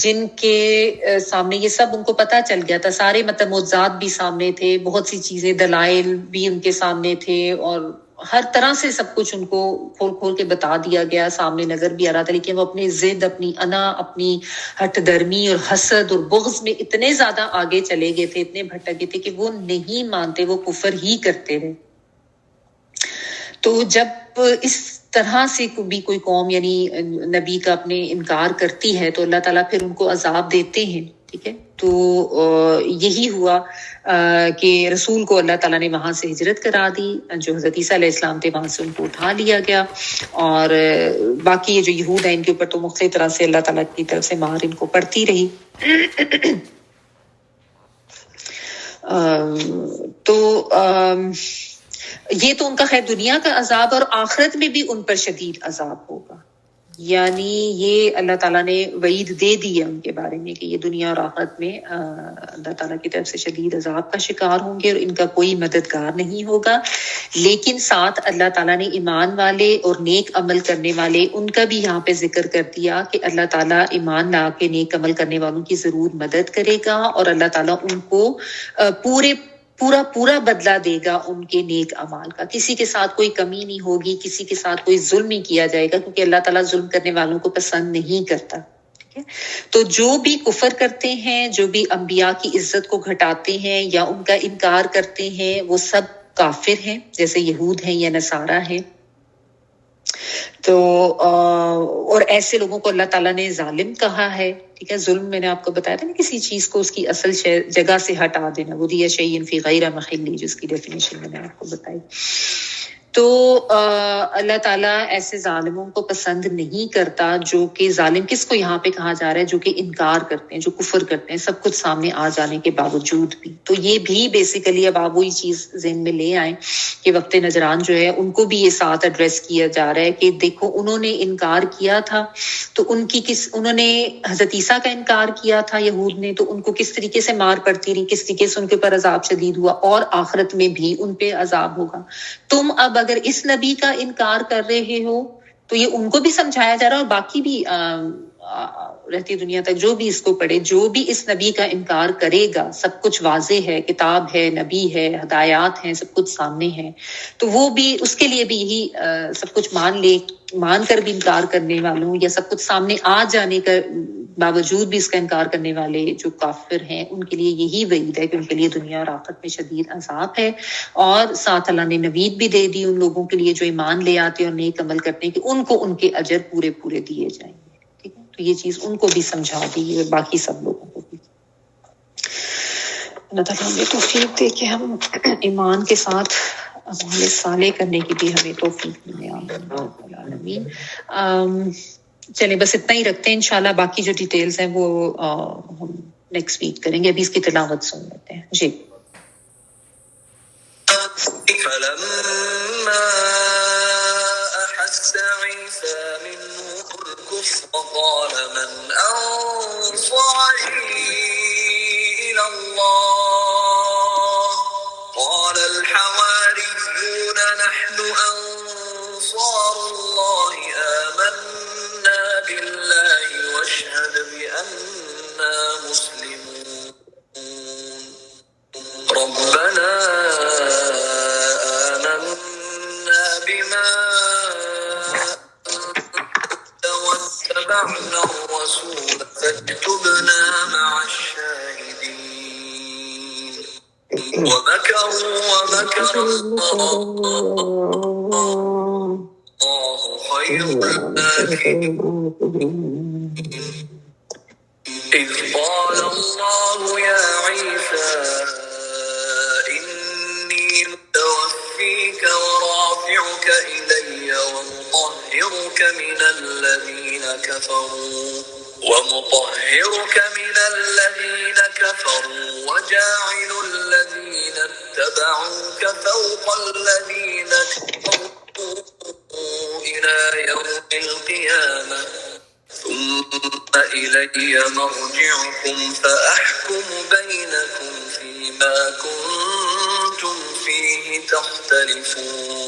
Speaker 1: جن کے سامنے یہ سب ان کو پتہ چل گیا تھا، سارے مطلب معجزات بھی سامنے تھے، بہت سی چیزیں، دلائل بھی ان کے سامنے تھے، اور ہر طرح سے سب کچھ ان کو کھول کھول کے بتا دیا گیا، سامنے نظر بھی آ رہا تھا. لیکن وہ اپنی ضد، اپنی انا، اپنی ہٹ درمی اور حسد اور بغض میں اتنے زیادہ آگے چلے گئے تھے، اتنے بھٹک گئے تھے کہ وہ نہیں مانتے، وہ کفر ہی کرتے رہے. تو جب اس طرح سے بھی کوئی قوم یعنی نبی کا اپنے انکار کرتی ہے تو اللہ تعالیٰ پھر ان کو عذاب دیتے ہیں. ٹھیک ہے، تو یہی ہوا کہ رسول کو اللہ تعالیٰ نے وہاں سے ہجرت کرا دی، جو حضرت عیسیٰ علیہ السلام تھے وہاں سے ان کو اٹھا لیا گیا، اور باقی یہ جو یہود ہیں ان کے اوپر تو مختلف طرح سے اللہ تعالیٰ کی طرف سے مہار ان کو پڑتی رہی. تو یہ تو ان کا خیر دنیا کا عذاب، اور آخرت میں بھی ان پر شدید عذاب ہوگا. یعنی یہ اللہ تعالیٰ نے وعید دے دی ہے ان کے بارے میں کہ یہ دنیا اور آخرت میں اللہ تعالیٰ کی طرف سے شدید عذاب کا شکار ہوں گے اور ان کا کوئی مددگار نہیں ہوگا. لیکن ساتھ اللہ تعالیٰ نے ایمان والے اور نیک عمل کرنے والے ان کا بھی یہاں پہ ذکر کر دیا کہ اللہ تعالیٰ ایمان لا کے نیک عمل کرنے والوں کی ضرور مدد کرے گا، اور اللہ تعالیٰ ان کو پورا بدلہ دے گا ان کے نیک اعمال کا. کسی کے ساتھ کوئی کمی نہیں ہوگی، کسی کے ساتھ کوئی ظلم نہیں کیا جائے گا، کیونکہ اللہ تعالیٰ ظلم کرنے والوں کو پسند نہیں کرتا. ٹھیک ہے، تو جو بھی کفر کرتے ہیں، جو بھی انبیاء کی عزت کو گھٹاتے ہیں یا ان کا انکار کرتے ہیں، وہ سب کافر ہیں، جیسے یہود ہیں یا نصارہ ہیں. تو اور ایسے لوگوں کو اللہ تعالیٰ نے ظالم کہا ہے. ٹھیک ہے، ظلم میں نے آپ کو بتایا تھا نا، کسی چیز کو اس کی اصل جگہ سے ہٹا دینا، وہ دیا شیئن فی غیر محلی، جس کی ڈیفینیشن میں نے آپ کو بتائی. تو اللہ تعالیٰ ایسے ظالموں کو پسند نہیں کرتا. جو کہ ظالم کس کو یہاں پہ کہا جا رہا ہے؟ جو کہ انکار کرتے ہیں، جو کفر کرتے ہیں، سب کچھ سامنے آ جانے کے باوجود بھی. تو یہ بھی بیسیکلی اب آپ وہی چیز ذہن میں لے آئیں کہ وقت نجران جو ہے ان کو بھی یہ ساتھ ایڈریس کیا جا رہا ہے کہ دیکھو انہوں نے انکار کیا تھا، تو انہوں نے حضرت عیسیٰ کا انکار کیا تھا یہود نے، تو ان کو کس طریقے سے مار پڑتی رہی، کس طریقے سے ان کے اوپر عذاب شدید ہوا، اور آخرت میں بھی ان پہ عذاب ہوگا. تم اب اگر اس نبی کا انکار کر رہے ہو تو یہ ان کو بھی سمجھایا جا رہا ہے، اور باقی بھی رہتی دنیا تک جو بھی اس کو پڑھے، جو بھی اس نبی کا انکار کرے گا، سب کچھ واضح ہے، کتاب ہے، نبی ہے، ہدایات ہیں، سب کچھ سامنے ہے، تو وہ بھی اس کے لیے بھی یہی سب کچھ مان کر بھی انکار کرنے والوں، یا سب کچھ سامنے آ جانے کا باوجود بھی اس کا انکار کرنے والے جو کافر ہیں، ان کے لیے یہی وعید ہے کہ ان کے لیے دنیا اور آخرت میں شدید عذاب ہے. اور ساتھ اللہ نے نوید بھی دے دی ان لوگوں کے لیے جو ایمان لے آتے ہیں اور نیک عمل کرتے ہیں کہ ان کو ان کے اجر پورے دیے جائیں گے. ٹھیک ہے، تو یہ چیز ان کو بھی سمجھا دی اور باقی سب لوگوں کو بھی. اللہ تعالیٰ ہمیں توفیق دے کہ ہم ایمان کے ساتھ عمل صالح کرنے کی بھی ہمیں توفیق ملے. آمین. چلیں بس اتنا ہی رکھتے ہیں، انشاءاللہ باقی جو ڈیٹیلز ہیں وہ ہم نیکسٹ ویک کریں گے. ابھی اس کی تلاوت سن لیتے ہیں. جی. فلما أحس عيسى منهم الكفر قال من أنصاري إلى الله قال الحواريون نحن أنصار الله آمنا بالله واشهد بأننا مسلمون ربنا آمنا بما واتبعنا الرسول فاكتبنا مع الشاهدين ومكروا ومكر الله خير الماكرين إذ قال الله يا عيسى
Speaker 2: من الذين كفروا وجاعل الذين اتبعوك فوق الذين كفروا إلى يوم القيامة ثم إلي مرجعكم فأحكم بينكم فيما كنتم فيه تختلفون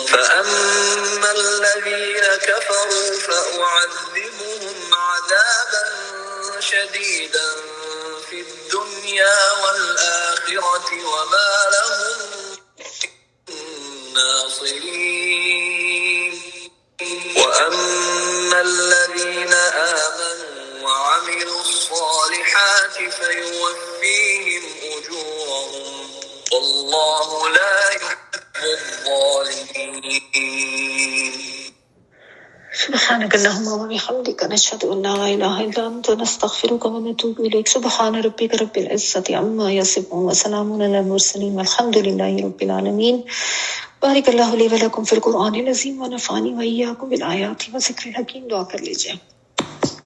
Speaker 2: فأما الذين كفروا فأعذبهم عذابا شديدا في الدنيا والآخرة وما لهم من ناصرين وأما الذين آمنوا وعملوا الصالحات فيوفيهم أجورهم والله لا يحب الظالمين.
Speaker 1: سبحانك اللهم وبحمدك نشهد أن لا إله إلا أنت نستغفرك ونتوب إليك. سبحان ربك رب العزة عما يصفون وسلام على المرسلين والحمد لله رب العالمين. بارک اللہ لي ولکم فی القرآن العظیم ونفعنی وإیاکم بالآیات وذکر الحکیم. دعا کر لیجئے.